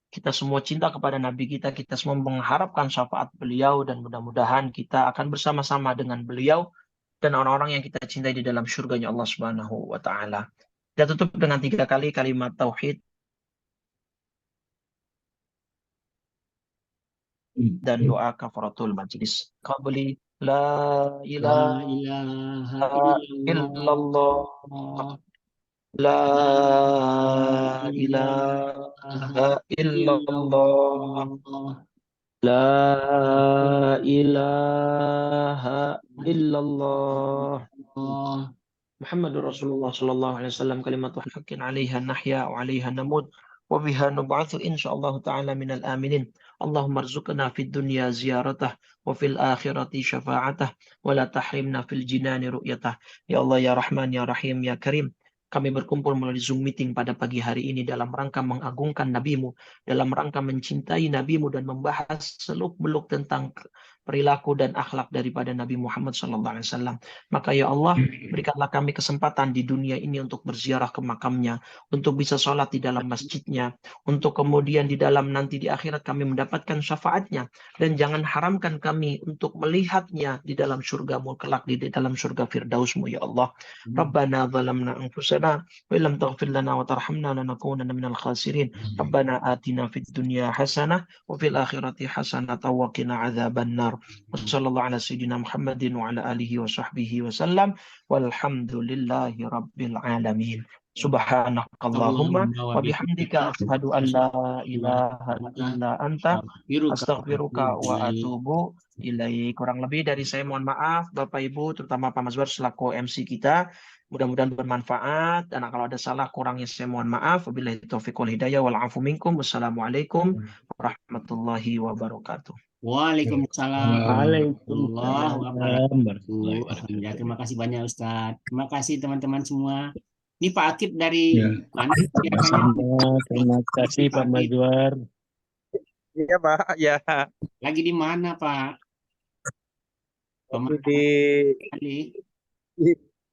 Kita semua cinta kepada Nabi kita semua mengharapkan syafaat beliau, dan mudah-mudahan kita akan bersama-sama dengan beliau dan orang-orang yang kita cintai di dalam surganya Allah Subhanahu wa Ta'ala. Kita tutup dengan 3 kali kalimat tauhid dan doa kafaratul majlis. Qabli la ilaha illallah, la ilaha illallah, la ilaha illallah, Muhammadur Rasulullah sallallahu alaihi wasallam, kalimatu haqqin 'alaiha nahya wa 'alaiha namut wa biha nub'atsu insyaallah ta'ala minal aminin. Allahumma rzuqna fid dunya ziyaratah wa fil akhirati syafa'atah wa la tahrimna fil jinani ru'yatah. Ya Allah ya Rahman ya Rahim ya Karim, kami berkumpul melalui Zoom meeting pada pagi hari ini dalam rangka mengagungkan Nabi-Mu, dalam rangka mencintai Nabi-Mu dan membahas seluk-beluk tentang perilaku dan akhlak daripada Nabi Muhammad SAW. Maka ya Allah, berikanlah kami kesempatan di dunia ini untuk berziarah ke makamnya, untuk bisa sholat di dalam masjidnya, untuk kemudian di dalam nanti di akhirat kami mendapatkan syafaatnya, dan jangan haramkan kami untuk melihatnya di dalam surga-Mu kelak, di dalam surga Firdaus-Mu ya Allah. Rabbana zalamna anfusana wa illam taghfir lana wa tarhamna lanakunanna minal khasirin. Rabbana atina fid dunya hasanah wa fil akhirati hasanah wa qina adzabannar. Wassallallahu ala sayyidina Muhammadin wa ala alihi wa sahbihi wa sallam. Walhamdulillahi rabbil alamin. Subhanakallahumma wa bihamdika asyhadu an la ilaha illa anta astaghfiruka wa atubu ilaik. Kurang lebih dari saya mohon maaf Bapak Ibu, terutama Pak Mazwar selaku MC kita. Mudah-mudahan bermanfaat, dan kalau ada salah kurangnya saya mohon maaf. Wabillahi taufiq wal hidayah wal afu minkum. Wassalamualaikum warahmatullahi wabarakatuh. Waalaikumsalam warahmatullahi wabarakatuh. Waalaikumsalam. Alhamdulillah, terima kasih banyak Ustadz. Terima kasih teman-teman semua. Ini Pak Akib dari mana? Terima kasih Pak Mazwar. Iya Pak, ya. Lagi di mana Pak?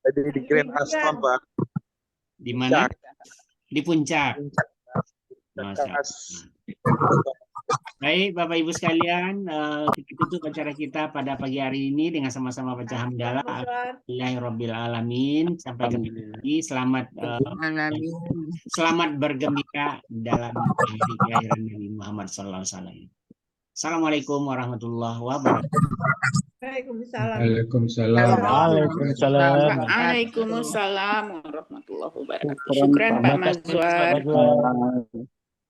Di Grand Aston Pak. Di mana? Di Puncak. Masya Allah. Baik Bapak Ibu sekalian, kita tutup acara kita pada pagi hari ini dengan sama-sama baca hamdalah. Alhamdulillahirabbil alamin. Sampai ketemu lagi. Selamat bergembira dalam hari kelahiran Nabi Muhammad SAW. Assalamualaikum warahmatullahi wabarakatuh. Waalaikumsalam. Waalaikumsalam. Waalaikumsalam warahmatullahi wabarakatuh. Syukran Pak Mazwar.